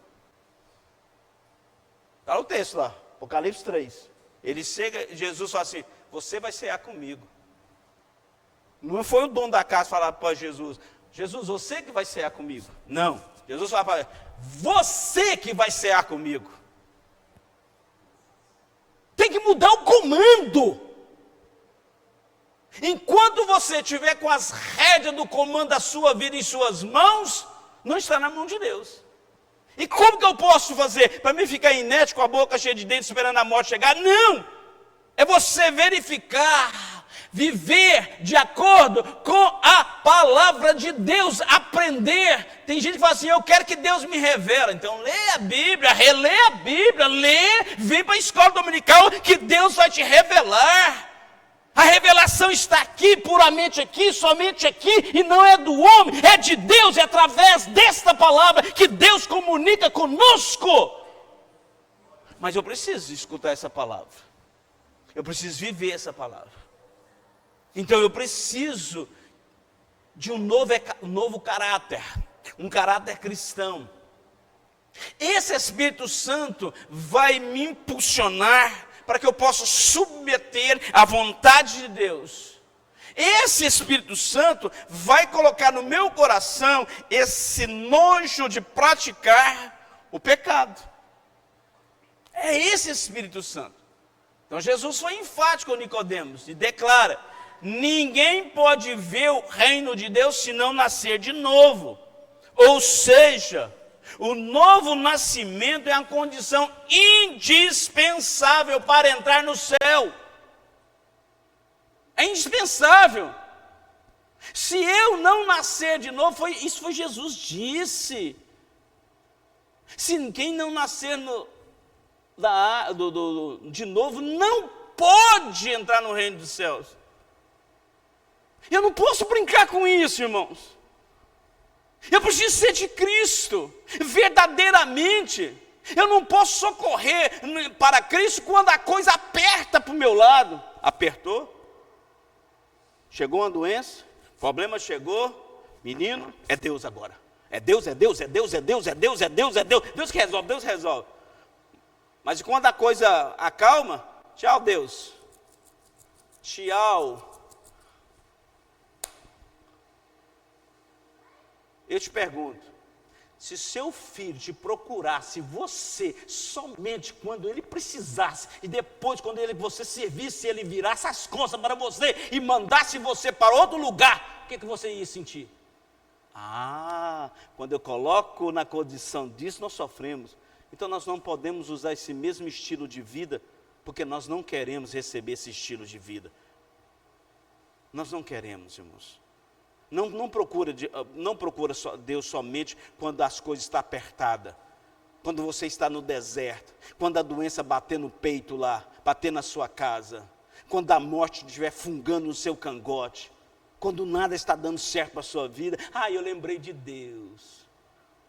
Está o texto lá, Apocalipse 3. Ele chega, Jesus fala assim: você vai cear comigo. Não foi o dono da casa falar para Jesus: Jesus, você que vai cear comigo. Não, Jesus fala para ele: você que vai cear comigo. Tem que mudar o comando. Enquanto você estiver com as rédeas do comando da sua vida em suas mãos, não está na mão de Deus. E como que eu posso fazer? Para mim ficar inerte com a boca cheia de dentes esperando a morte chegar? Não! É você verificar, viver de acordo com a palavra de Deus, aprender. Tem gente que fala assim: eu quero que Deus me revele. Então lê a Bíblia, relê a Bíblia, vem para a escola dominical que Deus vai te revelar. A revelação está aqui, puramente aqui, somente aqui, e não é do homem, é de Deus, é através desta palavra que Deus comunica conosco. Mas eu preciso escutar essa palavra, eu preciso viver essa palavra. Então eu preciso de um novo caráter, um caráter cristão. Esse Espírito Santo vai me impulsionar para que eu possa submeter à vontade de Deus. Esse Espírito Santo vai colocar no meu coração esse nojo de praticar o pecado. É esse Espírito Santo. Então Jesus foi enfático com Nicodemos e declara: ninguém pode ver o reino de Deus se não nascer de novo. Ou seja, o novo nascimento é uma condição indispensável para entrar no céu. É indispensável. Se eu não nascer de novo, isso foi Jesus disse. Se quem não nascer de novo não pode entrar no reino dos céus. Eu não posso brincar com isso, irmãos. Eu preciso ser de Cristo, verdadeiramente. Eu não posso socorrer para Cristo quando a coisa aperta para o meu lado. Apertou? Chegou uma doença, problema chegou, menino, é Deus agora. É Deus, é Deus, é Deus, é Deus, é Deus, é Deus, é Deus. Deus que resolve, Deus resolve. Mas quando a coisa acalma, tchau Deus. Tchau. Eu te pergunto, Se seu filho te procurasse você somente quando ele precisasse, e depois quando você servisse, ele virasse as costas para você e mandasse você para outro lugar, o que você ia sentir? Quando eu coloco na condição disso, nós sofremos. Então nós não podemos usar esse mesmo estilo de vida, porque nós não queremos receber esse estilo de vida. Nós não queremos, irmãos. Não procura Deus somente quando as coisas estão apertadas, quando você está no deserto, quando a doença bater no peito lá, bater na sua casa, quando a morte estiver fungando no seu cangote, quando nada está dando certo para a sua vida. Eu lembrei de Deus.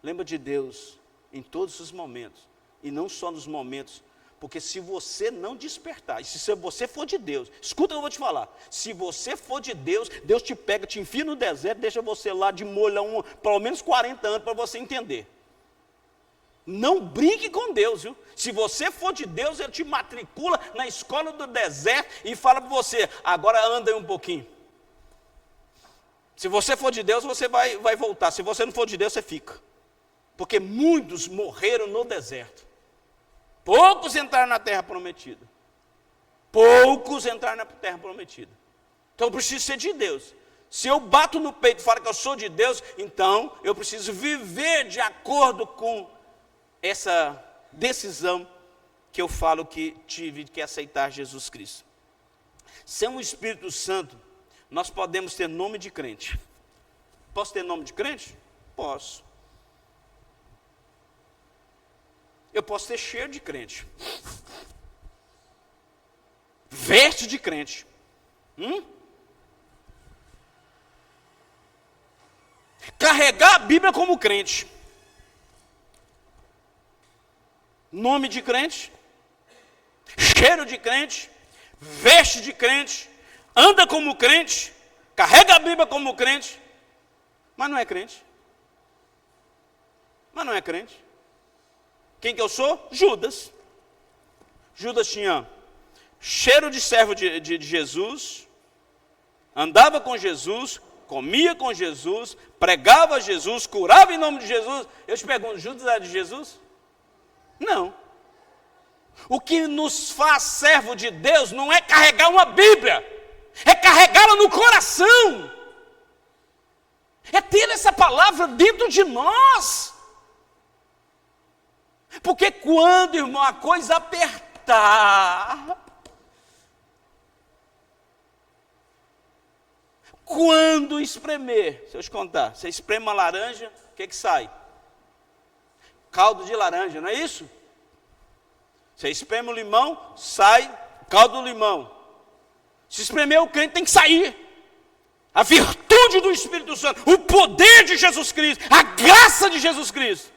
Lembra de Deus em todos os momentos, e não só nos momentos, porque se você não despertar, e se você for de Deus, escuta o que eu vou te falar, se você for de Deus, Deus te pega, te enfia no deserto, deixa você lá de molho pelo menos 40 anos para você entender. Não brinque com Deus, viu? Se você for de Deus, Ele te matricula na escola do deserto e fala para você, agora anda aí um pouquinho. Se você for de Deus, você vai voltar, se você não for de Deus, você fica. Porque muitos morreram no deserto. Poucos entraram na terra prometida. Poucos entraram na terra prometida. Então eu preciso ser de Deus. Se eu bato no peito e falo que eu sou de Deus, então eu preciso viver de acordo com essa decisão que eu falo que tive que aceitar Jesus Cristo. Sem o Espírito Santo, nós podemos ter nome de crente. Posso ter nome de crente? Posso. Eu posso ter cheiro de crente, veste de crente, carregar a Bíblia como crente, nome de crente, cheiro de crente, veste de crente, anda como crente, carrega a Bíblia como crente, mas não é crente. Mas não é crente. Quem que eu sou? Judas. Judas tinha cheiro de servo de Jesus, andava com Jesus, comia com Jesus, pregava Jesus, curava em nome de Jesus. Eu te pergunto, Judas era de Jesus? Não. O que nos faz servo de Deus não é carregar uma Bíblia, é carregá-la no coração, é ter essa palavra dentro de nós. Porque quando, irmão, a coisa apertar, quando espremer, se eu te contar, você espreme uma laranja, o que sai? Caldo de laranja, não é isso? Você espreme o limão, sai caldo do limão. Se espremer o crente, tem que sair a virtude do Espírito Santo, o poder de Jesus Cristo, a graça de Jesus Cristo.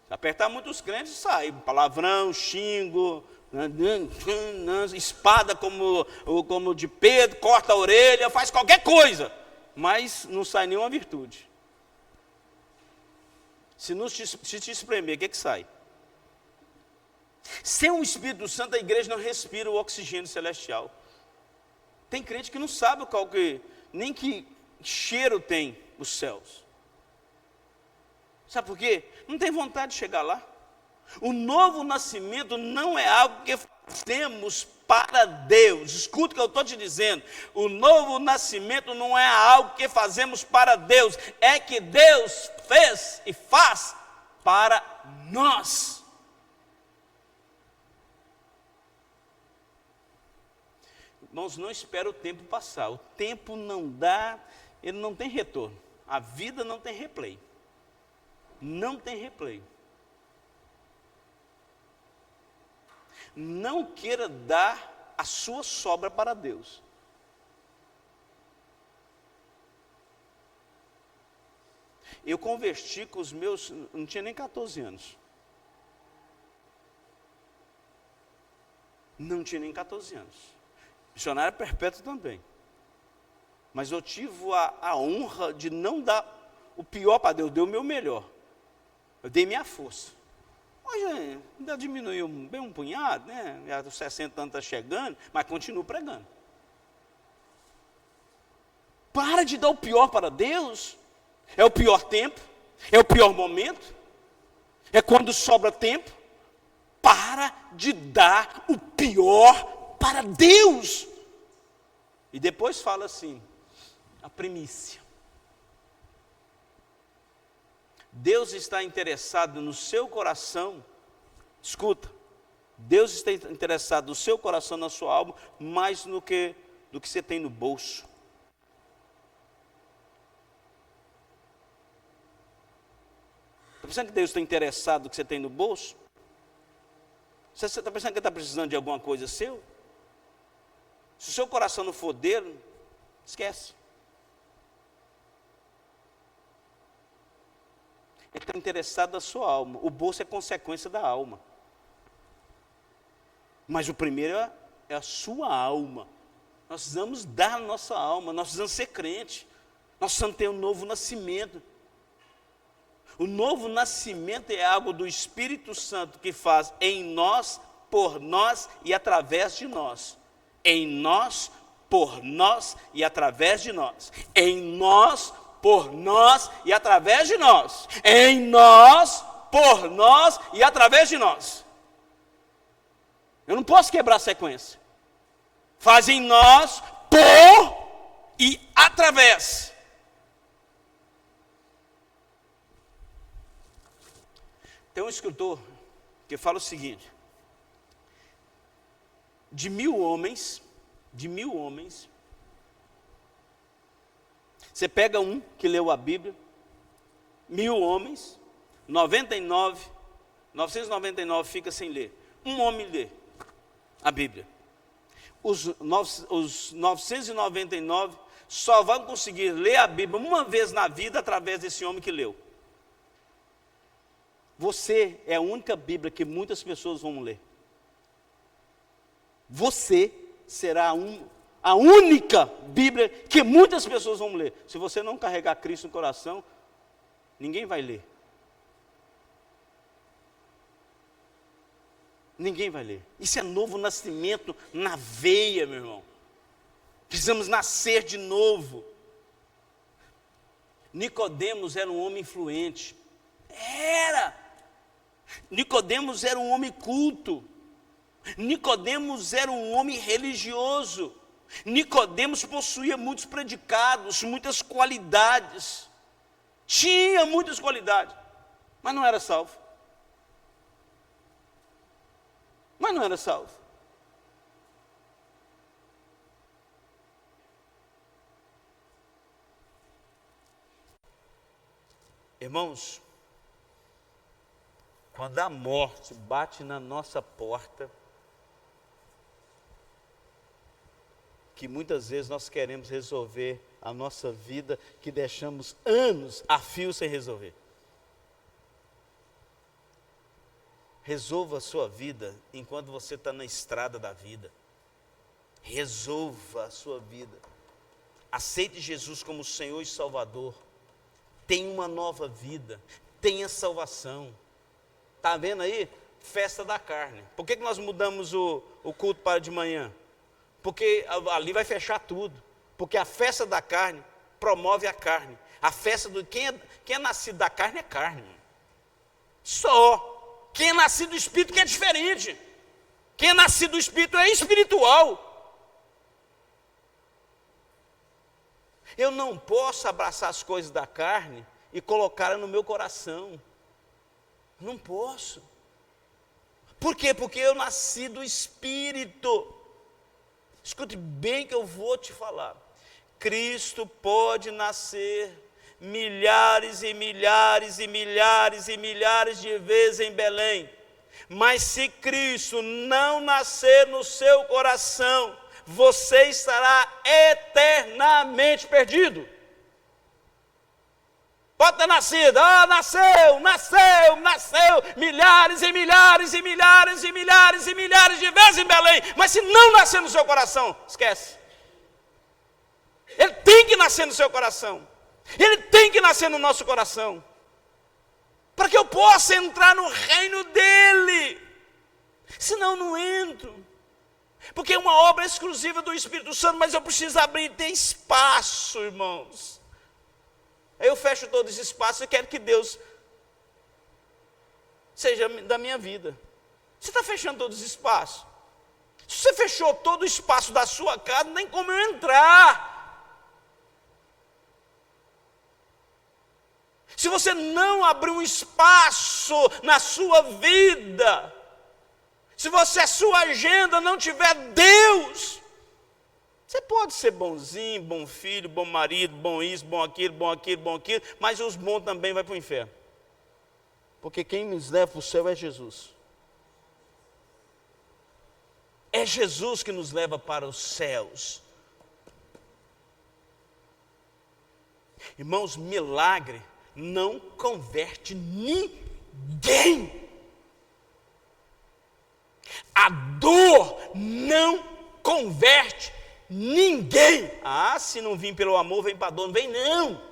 Se apertar muitos crentes, sai palavrão, xingo, espada como de Pedro, corta a orelha, faz qualquer coisa, mas não sai nenhuma virtude. Se te espremer, o que sai? Sem o Espírito Santo, a igreja não respira o oxigênio celestial. Tem crente que não sabe nem que cheiro tem os céus. Sabe por quê? Não tem vontade de chegar lá. O novo nascimento não é algo que fazemos para Deus. Escuta o que eu estou te dizendo. O novo nascimento não é algo que fazemos para Deus. É que Deus fez e faz para nós. Irmãos, não espera o tempo passar. O tempo não dá, ele não tem retorno. A vida não tem replay. Não tem replay. Não queira dar a sua sobra para Deus. Eu converti com os meus, não tinha nem 14 anos. Não tinha nem 14 anos. Missionário perpétuo também. Mas eu tive a honra de não dar o pior para Deus, dei o meu melhor. Eu dei minha força. Hoje ainda diminuiu bem um punhado, né? Já os 60 anos está chegando, mas continuo pregando. Para de dar o pior para Deus. É o pior tempo, É o pior momento? É quando sobra tempo? Para de dar o pior para Deus. E depois fala assim, a primícia. Deus está interessado no seu coração, escuta, Deus está interessado no seu coração, na sua alma, mais do que você tem no bolso. Está pensando que Deus está interessado no que você tem no bolso? Você está pensando que Ele está precisando de alguma coisa seu? Se o seu coração não for dele, esquece. Ele está interessado na sua alma. O bolso é consequência da alma. Mas o primeiro é a sua alma. Nós precisamos dar a nossa alma, nós precisamos ser crente. Nós precisamos ter um novo nascimento. O novo nascimento é algo do Espírito Santo que faz em nós, por nós e através de nós. Em nós, por nós e através de nós. Em nós, por nós e através de nós. Em nós, por nós e através de nós. Eu não posso quebrar a sequência. Faz em nós, por e através. Tem um escritor que fala o seguinte: de mil homens, você pega um que leu a Bíblia, 1000 homens, 999 fica sem ler. Um homem lê a Bíblia. Os 999 só vão conseguir ler a Bíblia uma vez na vida através desse homem que leu. Você é a única Bíblia que muitas pessoas vão ler. Você será a única Bíblia que muitas pessoas vão ler. Se você não carregar Cristo no coração, ninguém vai ler. Ninguém vai ler. Isso é novo nascimento na veia, meu irmão. Precisamos nascer de novo. Nicodemos era um homem influente. Nicodemos era um homem culto. Nicodemos era um homem religioso. Nicodemos possuía muitos predicados, muitas qualidades. Tinha muitas qualidades, mas não era salvo. Irmãos, quando a morte bate na nossa porta, que muitas vezes nós queremos resolver a nossa vida, que deixamos anos a fio sem resolver. Resolva a sua vida enquanto você está na estrada da vida. Resolva a sua vida. Aceite Jesus como Senhor e Salvador. Tenha uma nova vida. Tenha salvação. Está vendo aí? Festa da carne. Por que nós mudamos o culto para de manhã? Porque ali vai fechar tudo. Porque a festa da carne promove a carne. A festa do quem é nascido da carne é carne. Só. Quem é nascido do Espírito que é diferente. Quem é nascido do Espírito é espiritual. Eu não posso abraçar as coisas da carne e colocá-las no meu coração. Não posso. Por quê? Porque eu nasci do Espírito. Escute bem que eu vou te falar. Cristo pode nascer milhares e milhares e milhares e milhares de vezes em Belém. Mas se Cristo não nascer no seu coração, você estará eternamente perdido. Pode ter nascido, nasceu, milhares e milhares e milhares e milhares e milhares de vezes em Belém, mas se não nascer no seu coração, esquece. Ele tem que nascer no seu coração. Ele tem que nascer no nosso coração, para que eu possa entrar no reino dele. Senão não entro, porque é uma obra exclusiva do Espírito Santo, mas eu preciso abrir, ter espaço, irmãos. Aí eu fecho todo esse espaço e quero que Deus seja da minha vida. Você está fechando todos os espaços. Se você fechou todo o espaço da sua casa, não tem como eu entrar. Se você não abrir um espaço na sua vida, se a sua agenda não tiver Deus, você pode ser bonzinho, bom filho, bom marido, bom isso, bom aquilo, mas os bons também vão para o inferno. Porque quem nos leva para o céu é Jesus. É Jesus que nos leva para os céus. Irmãos, milagre não converte ninguém. A dor não converte ninguém. Ah, se não vir pelo amor, vem para a dor. Não vem não.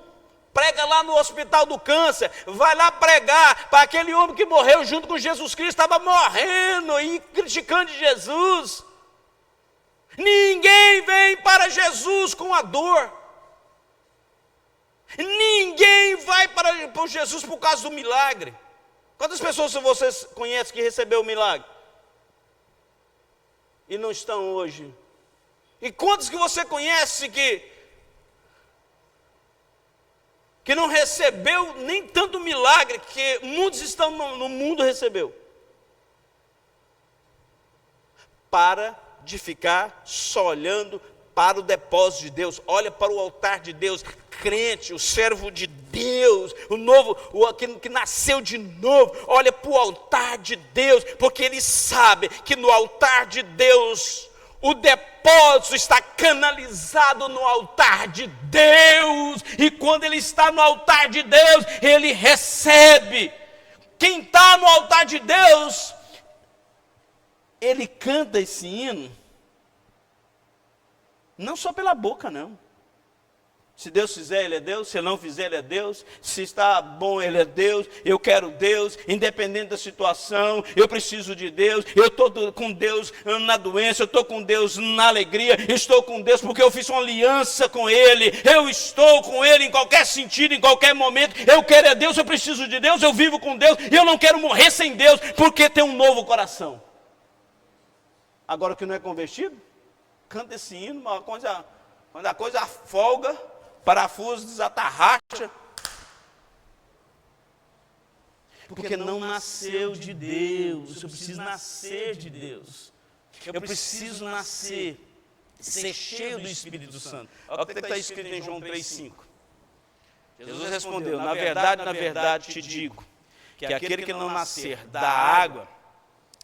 Prega lá no hospital do câncer. Vai lá pregar para aquele homem que morreu junto com Jesus Cristo. Estava morrendo e criticando Jesus. Ninguém vem para Jesus com a dor. Ninguém vai para Jesus por causa do milagre. Quantas pessoas vocês conhecem que recebeu o milagre? E não estão hoje? E quantos que você conhece que não recebeu nem tanto milagre, que muitos estão no mundo recebeu? Para de ficar só olhando para o depósito de Deus. Olha para o altar de Deus. Crente, o servo de Deus, o novo, aquele que nasceu de novo, olha para o altar de Deus, porque ele sabe que no altar de Deus o depósito está canalizado no altar de Deus, e quando ele está no altar de Deus, ele recebe. Quem está no altar de Deus, ele canta esse hino, não só pela boca, não. Se Deus fizer, Ele é Deus. Se não fizer, Ele é Deus. Se está bom, Ele é Deus. Eu quero Deus, independente da situação. Eu preciso de Deus. Eu estou com Deus na doença. Eu estou com Deus na alegria. Estou com Deus porque eu fiz uma aliança com Ele. Eu estou com Ele em qualquer sentido, em qualquer momento. Eu quero é Deus, eu preciso de Deus. Eu vivo com Deus. Eu não quero morrer sem Deus, porque tem um novo coração. Agora que não é convertido, canta esse hino, quando a coisa folga, parafuso desatarracha, porque não nasceu de Deus. Eu preciso nascer de Deus. Eu preciso nascer, ser cheio do Espírito Santo. Olha o que está escrito em João 3,5. Jesus respondeu: na verdade te digo, que aquele que não nascer da água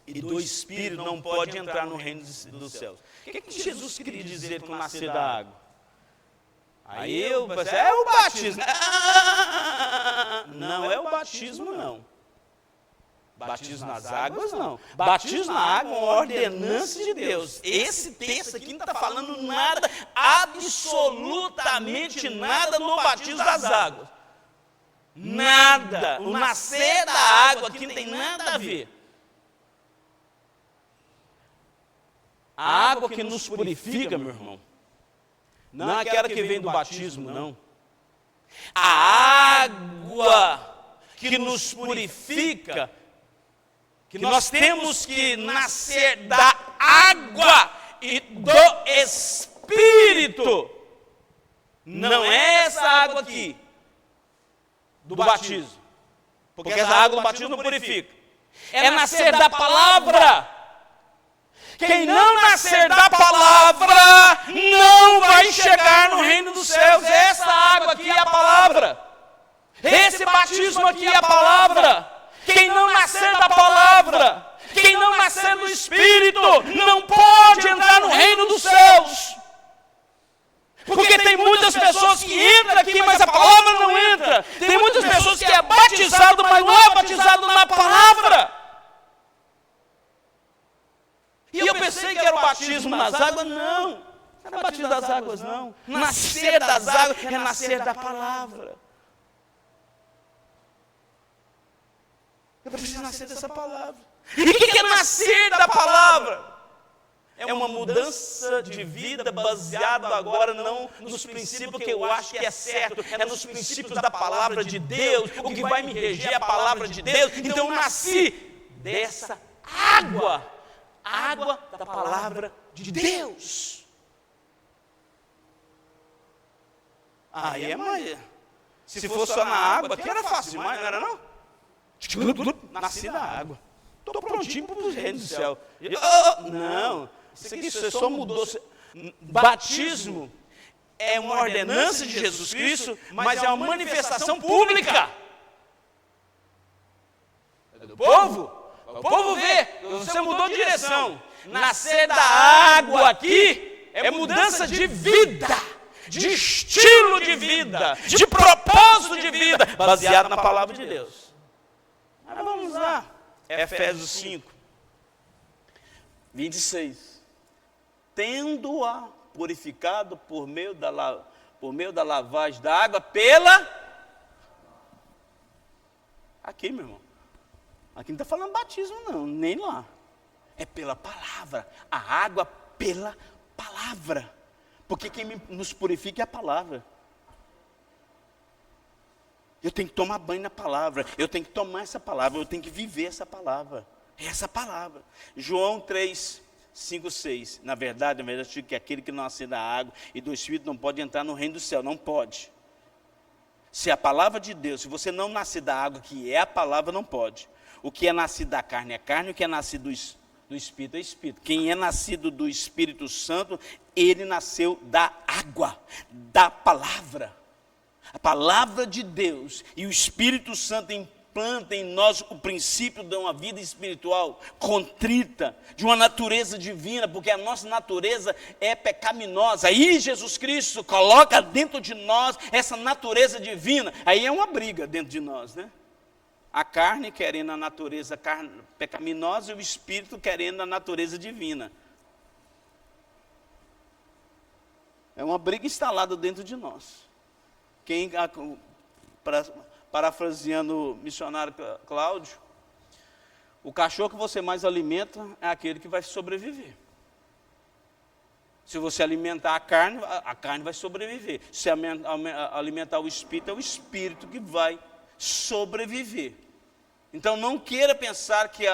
e do Espírito não pode entrar no reino dos céus. O que Jesus queria dizer com nascer da água? Aí eu pensei, é o batismo. Não é o batismo, não. Batismo nas águas, não. Batismo na água é uma ordenança de Deus. Esse texto aqui não está falando nada, absolutamente nada no batismo das águas. Nada. O nascer da água aqui não tem nada a ver. A água que nos purifica, meu irmão, não é aquela que vem do batismo, não. A água que nos purifica, que nós temos que nascer da água e do Espírito, não é essa água aqui do batismo, porque essa água do batismo não purifica. É nascer da palavra. Quem não nascer da palavra não vai chegar no reino dos céus. Essa água aqui é a palavra. Esse batismo aqui é a palavra. Quem não nascer da palavra, quem não nascer do Espírito, não pode entrar no reino dos céus. Porque tem muitas pessoas que entram aqui, mas a palavra não entra. Tem muitas pessoas que é batizado, mas não é batizado na palavra. E eu pensei que era o batismo nas águas, não. Não era o batismo das águas, não. Nascer das águas é nascer da palavra. Eu preciso nascer dessa palavra. E o que é nascer da palavra? é uma mudança de vida baseado agora não nos princípios que eu acho que é certo, é nos princípios da palavra de Deus. O que vai me reger é a palavra de Deus. Então eu nasci dessa água da palavra de Deus. Aí é mais. Se fosse só na água, que era fácil demais, não era não? Nasci da água. Estou prontinho para os reinos do céu. Não, isso aqui você só mudou. Batismo é uma ordenança de Jesus Cristo, mas é uma manifestação pública. É do povo. O povo vê, você mudou de direção. Nascer da água aqui é mudança de vida, de estilo de vida, de propósito de vida, baseado na palavra de Deus. Agora vamos lá, Efésios 5, 26. Tendo-a purificado por meio da lavagem da água Aqui, meu irmão. Aqui não está falando batismo não, nem lá. É pela palavra, a água pela palavra. Porque quem nos purifica é a palavra. Eu tenho que tomar banho na palavra, eu tenho que tomar essa palavra, eu tenho que viver essa palavra. É essa palavra. João 3, 5, 6. Na verdade, eu digo que aquele que não nasce da água e do Espírito não pode entrar no reino do céu, não pode. Se a palavra de Deus, se você não nascer da água, que é a palavra, não pode. O que é nascido da carne é carne, o que é nascido do Espírito é Espírito. Quem é nascido do Espírito Santo, ele nasceu da água, da palavra. A palavra de Deus e o Espírito Santo implanta em nós o princípio de uma vida espiritual contrita, de uma natureza divina, porque a nossa natureza é pecaminosa. Aí Jesus Cristo coloca dentro de nós essa natureza divina. Aí é uma briga dentro de nós, né? A carne querendo a natureza pecaminosa e o Espírito querendo a natureza divina. É uma briga instalada dentro de nós. Parafraseando o missionário Cláudio, o cachorro que você mais alimenta é aquele que vai sobreviver. Se você alimentar a carne vai sobreviver. Se alimentar o Espírito, é o Espírito que vai sobreviver. Então não queira pensar que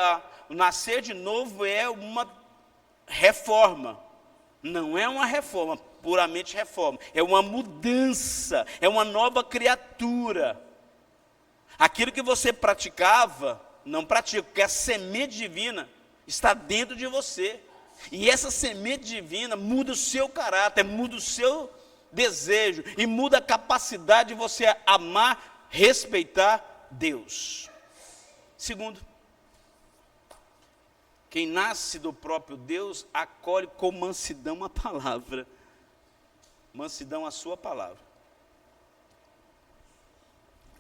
o nascer de novo é uma reforma. Não é uma reforma, puramente reforma. É uma mudança, é uma nova criatura. Aquilo que você praticava, não pratica, porque a semente divina está dentro de você. E essa semente divina muda o seu caráter, muda o seu desejo e muda a capacidade de você amar, respeitar Deus. Segundo, quem nasce do próprio Deus acolhe com mansidão a palavra. Mansidão a sua palavra.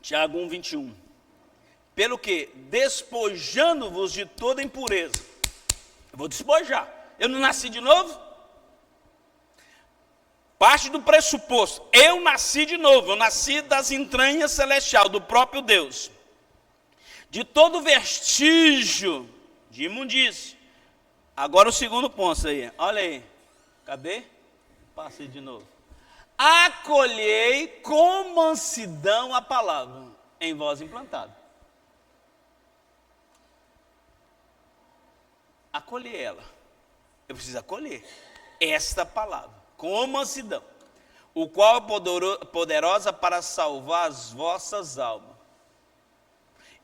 Tiago 1, 21. Pelo que, despojando-vos de toda impureza. Eu vou despojar. Eu não nasci de novo? Parte do pressuposto. Eu nasci de novo. Eu nasci das entranhas celestiais, do próprio Deus. De todo vestígio de imundície. Agora o segundo ponto aí. Olha aí. Cadê? Passei de novo. Acolhei com mansidão a palavra em vós implantada. Acolher ela. Eu preciso acolher esta palavra com mansidão, o qual é poderosa para salvar as vossas almas.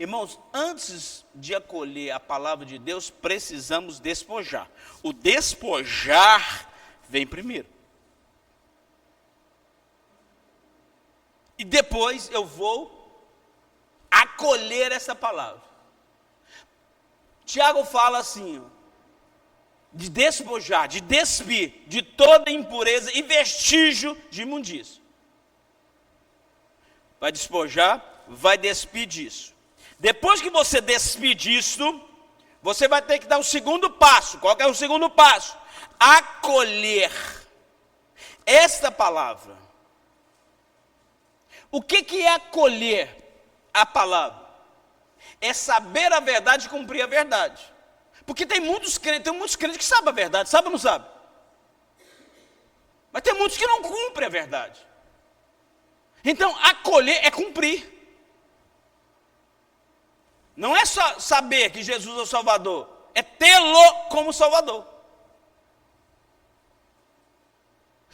Irmãos, antes de acolher a palavra de Deus, precisamos despojar. O despojar vem primeiro. E depois eu vou acolher essa palavra. Tiago fala assim, ó, de despojar, de despir de toda impureza e vestígio de imundícia. Vai despojar, vai despir disso. Depois que você despir disso, você vai ter que dar o segundo passo. Qual que é o segundo passo? Acolher esta palavra. O que é acolher a palavra? É saber a verdade e cumprir a verdade. Porque tem muitos crentes que sabem a verdade, sabe ou não sabe? Mas tem muitos que não cumprem a verdade. Então, acolher é cumprir. Não é só saber que Jesus é o Salvador, é tê-lo como Salvador.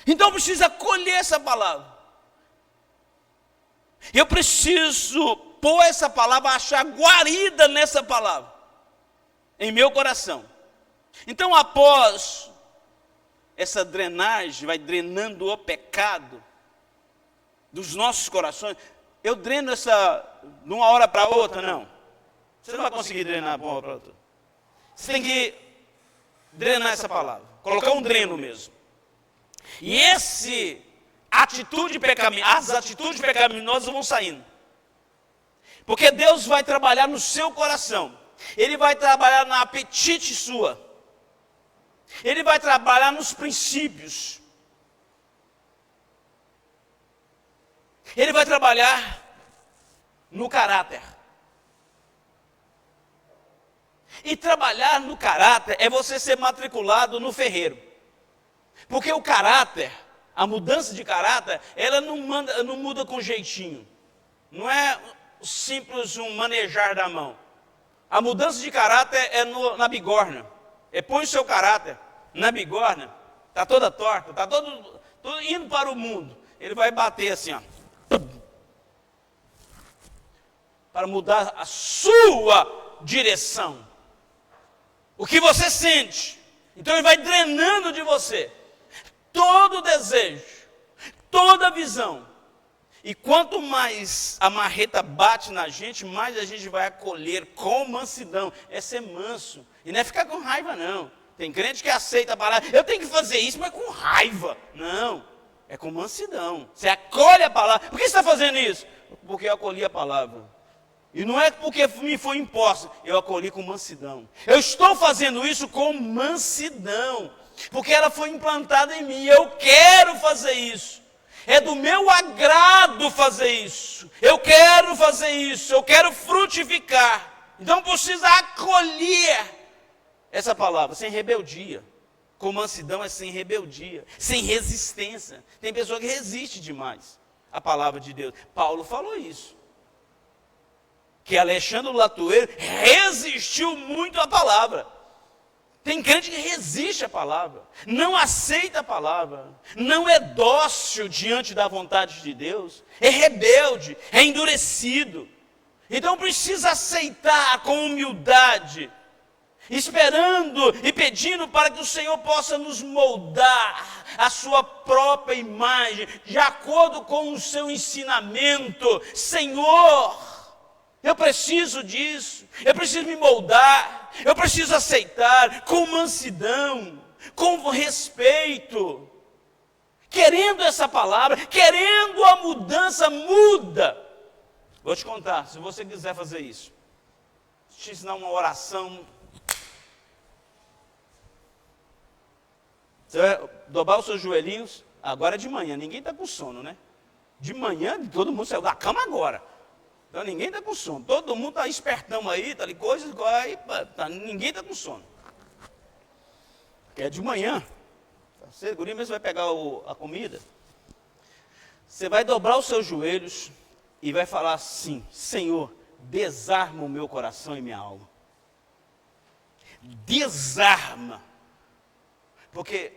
Então, precisa acolher essa palavra. Eu preciso pôr essa palavra, achar guarida nessa palavra, em meu coração. Então, após essa drenagem, vai drenando o pecado dos nossos corações. Eu dreno essa de uma hora para outra, não. Você não vai conseguir drenar de uma hora para outra. Você tem que drenar essa palavra, colocar um dreno mesmo. E as atitudes pecaminosas vão saindo. Porque Deus vai trabalhar no seu coração. Ele vai trabalhar no apetite sua. Ele vai trabalhar nos princípios. Ele vai trabalhar no caráter. E trabalhar no caráter é você ser matriculado no ferreiro. Porque o caráter, a mudança de caráter, ela não muda com jeitinho. Não é simples um manejar da mão. A mudança de caráter é na bigorna. Põe o seu caráter na bigorna, está toda torta, está todo indo para o mundo. Ele vai bater assim, ó, para mudar a sua direção. O que você sente. Então ele vai drenando de você todo desejo, toda visão. E quanto mais a marreta bate na gente, mais a gente vai acolher com mansidão. É ser manso. E não é ficar com raiva, não. Tem crente que aceita a palavra. Eu tenho que fazer isso, mas com raiva. Não. É com mansidão. Você acolhe a palavra. Por que você está fazendo isso? Porque eu acolhi a palavra. E não é porque me foi imposto. Eu acolhi com mansidão. Eu estou fazendo isso com mansidão. Porque ela foi implantada em mim. Eu quero fazer isso. É do meu agrado fazer isso. Eu quero fazer isso. Eu quero frutificar. Então precisa acolher essa palavra, sem rebeldia. Com mansidão é sem rebeldia, sem resistência. Tem pessoa que resiste demais à palavra de Deus. Paulo falou isso. Que Alexandre Latueiro resistiu muito à palavra. Tem crente que resiste à palavra, não aceita a palavra, não é dócil diante da vontade de Deus, é rebelde, é endurecido. Então precisa aceitar com humildade, esperando e pedindo para que o Senhor possa nos moldar a sua própria imagem, de acordo com o seu ensinamento. Senhor, eu preciso disso, eu preciso me moldar, eu preciso aceitar com mansidão, com respeito, querendo essa palavra, querendo a mudança, muda. Vou te contar, se você quiser fazer isso, vou te ensinar uma oração. Você vai dobrar os seus joelhinhos, agora é de manhã, ninguém está com sono, né? De manhã, todo mundo saiu da cama agora. Então ninguém está com sono. Todo mundo está espertão aí, tá ali, coisas, ninguém está com sono. Porque é de manhã. Você, guri, mesmo vai pegar a comida. Você vai dobrar os seus joelhos e vai falar assim: Senhor, desarma o meu coração e minha alma. Desarma. Porque,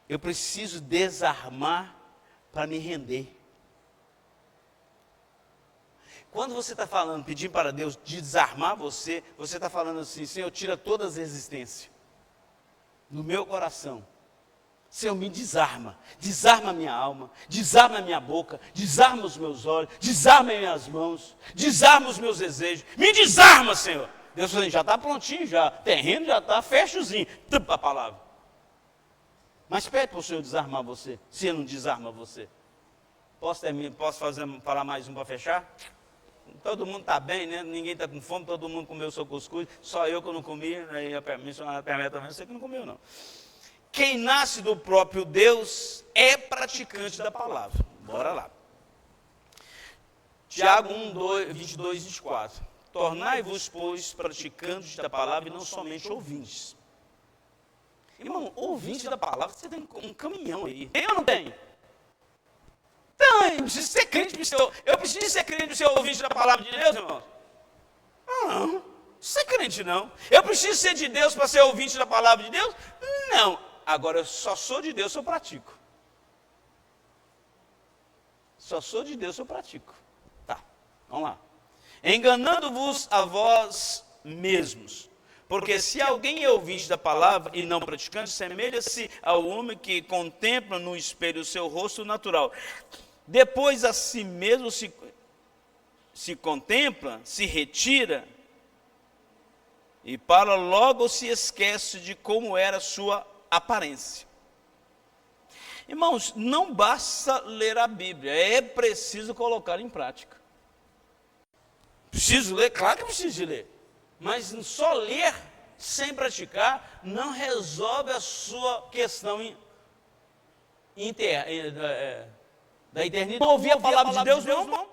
eu preciso desarmar para me render. Quando você está falando, pedindo para Deus desarmar você, você está falando assim: Senhor, tira todas as resistências no meu coração. Senhor, me desarma a minha alma, desarma a minha boca, desarma os meus olhos, desarma as minhas mãos, desarma os meus desejos, me desarma, Senhor. Deus falou: já está prontinho, já, terreno já está, fechozinho, a palavra. Mas pede para o Senhor desarmar você, se Ele não desarma você. Posso falar mais um para fechar? Todo mundo está bem, né? Ninguém está com fome, todo mundo comeu seu cuscuz, só eu que eu não comi, aí a missionária permite também, você que não comeu não. Quem nasce do próprio Deus é praticante da palavra. Bora lá. Tiago 1, 22, 24. tornai-vos, pois, praticantes da palavra e não somente ouvintes. Irmão, ouvinte da palavra, você tem um caminhão aí. Tem ou não tem? Então, eu preciso ser crente, eu preciso ser crente para ser ouvinte da palavra de Deus, irmão? Não, ser crente não. Eu preciso ser de Deus para ser ouvinte da palavra de Deus? Não. Agora, eu só sou de Deus se eu pratico. Só sou de Deus se eu pratico. Tá, vamos lá. Enganando-vos a vós mesmos. Porque se alguém é ouvinte da palavra e não praticante, semelha-se ao homem que contempla no espelho o seu rosto natural. Depois a si mesmo se contempla, se retira, e para logo se esquece de como era a sua aparência. Irmãos, não basta ler a Bíblia, é preciso colocar em prática. Preciso ler? Claro que preciso de ler. Mas só ler sem praticar não resolve a sua questão da eternidade. Não ouvir a palavra de Deus, não.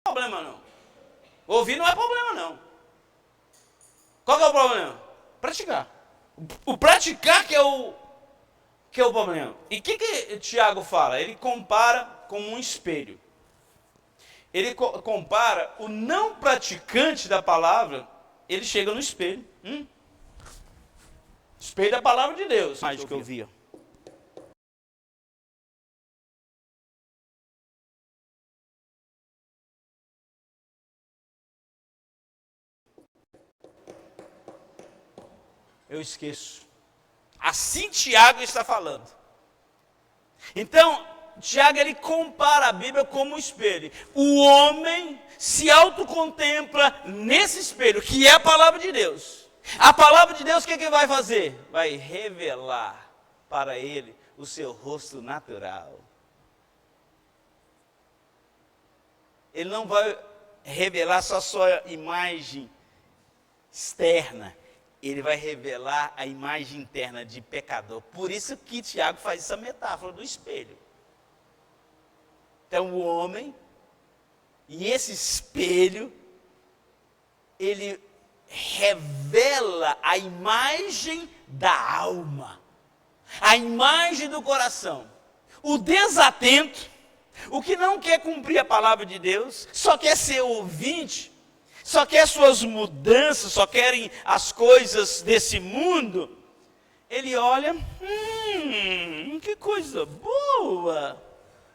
Problema não. Ouvir não é problema não. Qual que é o problema? Praticar. O praticar que é o problema. E o que Tiago fala? Ele compara com um espelho. Ele compara o não praticante da palavra, ele chega no espelho. Espelho da palavra de Deus. Mais do que eu via. Eu esqueço. Assim Tiago está falando. Então, Tiago ele compara a Bíblia como um espelho. O homem se autocontempla nesse espelho, que é a palavra de Deus. A palavra de Deus o que vai fazer? Vai revelar para ele o seu rosto natural. Ele não vai revelar só a sua imagem externa. Ele vai revelar a imagem interna de pecador. Por isso que Tiago faz essa metáfora do espelho. Então o homem, e esse espelho, ele revela a imagem da alma, a imagem do coração. O desatento, o que não quer cumprir a palavra de Deus, só quer ser ouvinte, só quer suas mudanças, só querem as coisas desse mundo, ele olha, que coisa boa,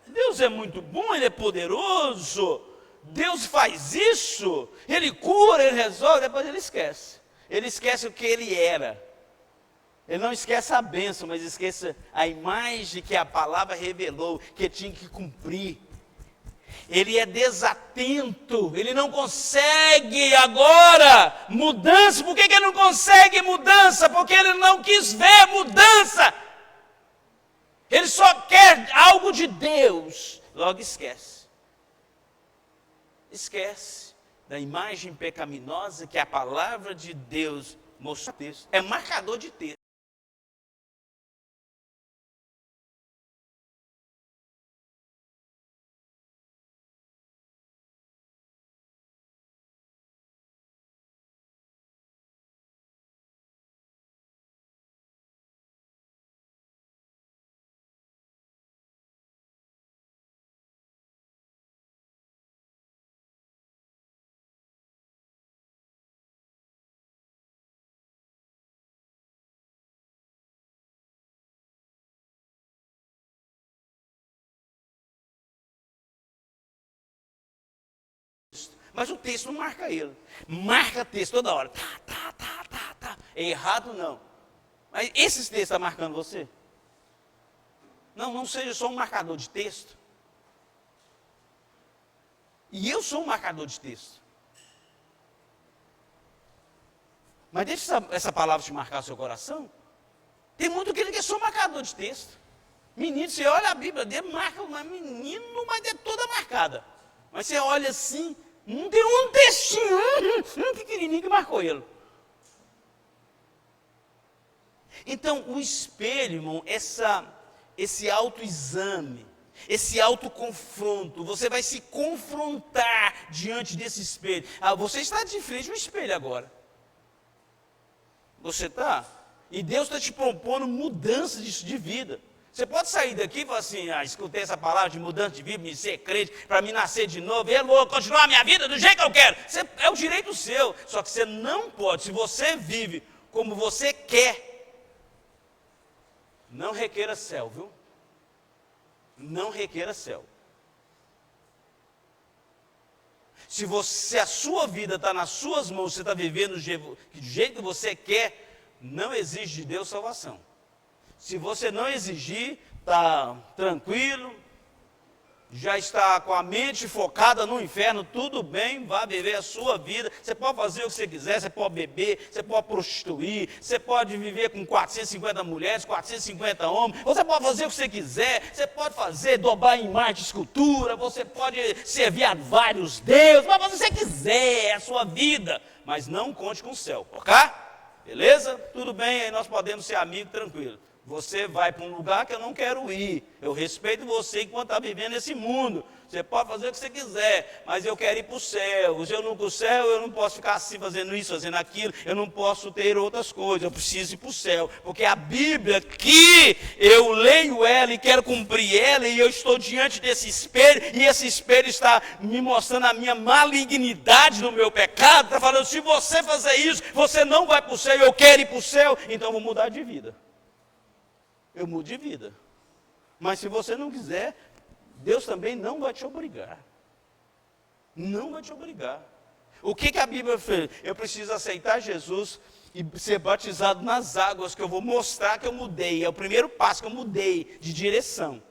Deus é muito bom, Ele é poderoso, Deus faz isso, Ele cura, Ele resolve, depois ele esquece o que Ele era, ele não esquece a bênção, mas esquece a imagem que a palavra revelou, que tinha que cumprir. Ele é desatento, ele não consegue agora mudança. Por que ele não consegue mudança? Porque ele não quis ver mudança. Ele só quer algo de Deus. Logo esquece. Esquece da imagem pecaminosa que a palavra de Deus mostra. É marcador de texto. Mas o texto não marca ele. Marca texto toda hora. Tá. Errado não. Mas esses textos estão marcando você? Não seja só um marcador de texto. E eu sou um marcador de texto. Mas deixa essa palavra te marcar o seu coração. Tem muito crente que é só marcador de texto. Menino, você olha a Bíblia dele, marca, mas menino, mas é toda marcada. Mas você olha assim, não tem um textinho, um pequenininho que marcou ele. Então, o espelho, irmão, esse autoexame, esse autoconfronto, você vai se confrontar diante desse espelho. Você está de frente ao espelho agora. Você está? E Deus está te propondo mudança de vida. Você pode sair daqui e falar assim, escutei essa palavra de mudança de vida, me ser crente, para me nascer de novo, eu vou continuar a minha vida do jeito que eu quero. É o direito seu, só que você não pode, se você vive como você quer, não requeira céu, viu? Não requeira céu. Se a sua vida está nas suas mãos, você está vivendo do jeito que você quer, não exige de Deus salvação. Se você não exigir, está tranquilo, já está com a mente focada no inferno, tudo bem, vá viver a sua vida. Você pode fazer o que você quiser, você pode beber, você pode prostituir, você pode viver com 450 mulheres, 450 homens, você pode fazer o que você quiser, você pode dobrar em imagem de escultura, você pode servir a vários deuses, pode fazer o que você quiser, é a sua vida, mas não conte com o céu, ok? Beleza? Tudo bem, aí nós podemos ser amigos tranquilo. Você vai para um lugar que eu não quero ir. Eu respeito você enquanto está vivendo nesse mundo. Você pode fazer o que você quiser, mas eu quero ir para o céu. Se eu não para o céu, eu não posso ficar assim fazendo isso, fazendo aquilo. Eu não posso ter outras coisas. Eu preciso ir para o céu. Porque a Bíblia que eu leio ela e quero cumprir ela, e eu estou diante desse espelho, e esse espelho está me mostrando a minha malignidade no meu pecado. Está falando, se você fazer isso, você não vai para o céu, eu quero ir para o céu, então eu vou mudar de vida. Eu mudo de vida. Mas se você não quiser, Deus também não vai te obrigar. Não vai te obrigar. O que a Bíblia fez? Eu preciso aceitar Jesus e ser batizado nas águas, que eu vou mostrar que eu mudei. É o primeiro passo que eu mudei de direção.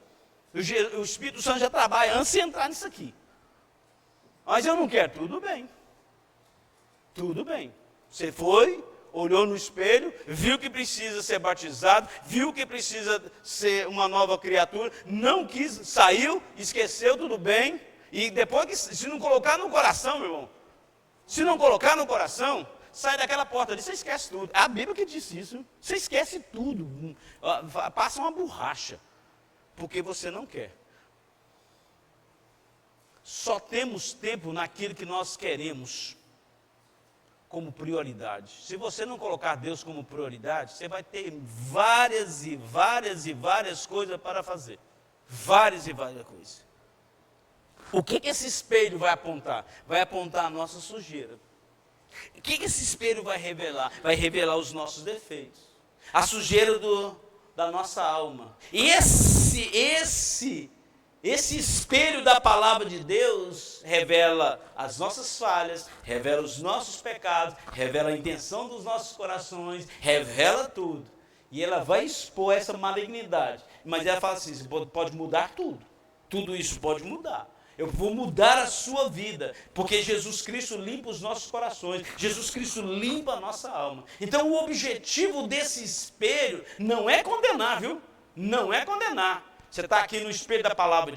O Espírito Santo já trabalha antes de entrar nisso aqui. Mas eu não quero. Tudo bem. Tudo bem. Você foi, olhou no espelho, viu que precisa ser batizado, viu que precisa ser uma nova criatura, não quis, saiu, esqueceu, tudo bem, e depois que, se não colocar no coração, meu irmão, se não colocar no coração, sai daquela porta ali, você esquece tudo. É a Bíblia que diz isso, você esquece tudo, passa uma borracha, porque você não quer. Só temos tempo naquilo que nós queremos como prioridade. Se você não colocar Deus como prioridade, você vai ter várias e várias e várias coisas para fazer. Várias e várias coisas. O que esse espelho vai apontar? Vai apontar a nossa sujeira. O que esse espelho vai revelar? Vai revelar os nossos defeitos. A sujeira da nossa alma. E esse espelho da palavra de Deus revela as nossas falhas, revela os nossos pecados, revela a intenção dos nossos corações, revela tudo. E ela vai expor essa malignidade. Mas ela fala assim, você pode mudar tudo. Tudo isso pode mudar. Eu vou mudar a sua vida, porque Jesus Cristo limpa os nossos corações, Jesus Cristo limpa a nossa alma. Então o objetivo desse espelho não é condenar, viu? Não é condenar. Você está aqui no espelho da palavra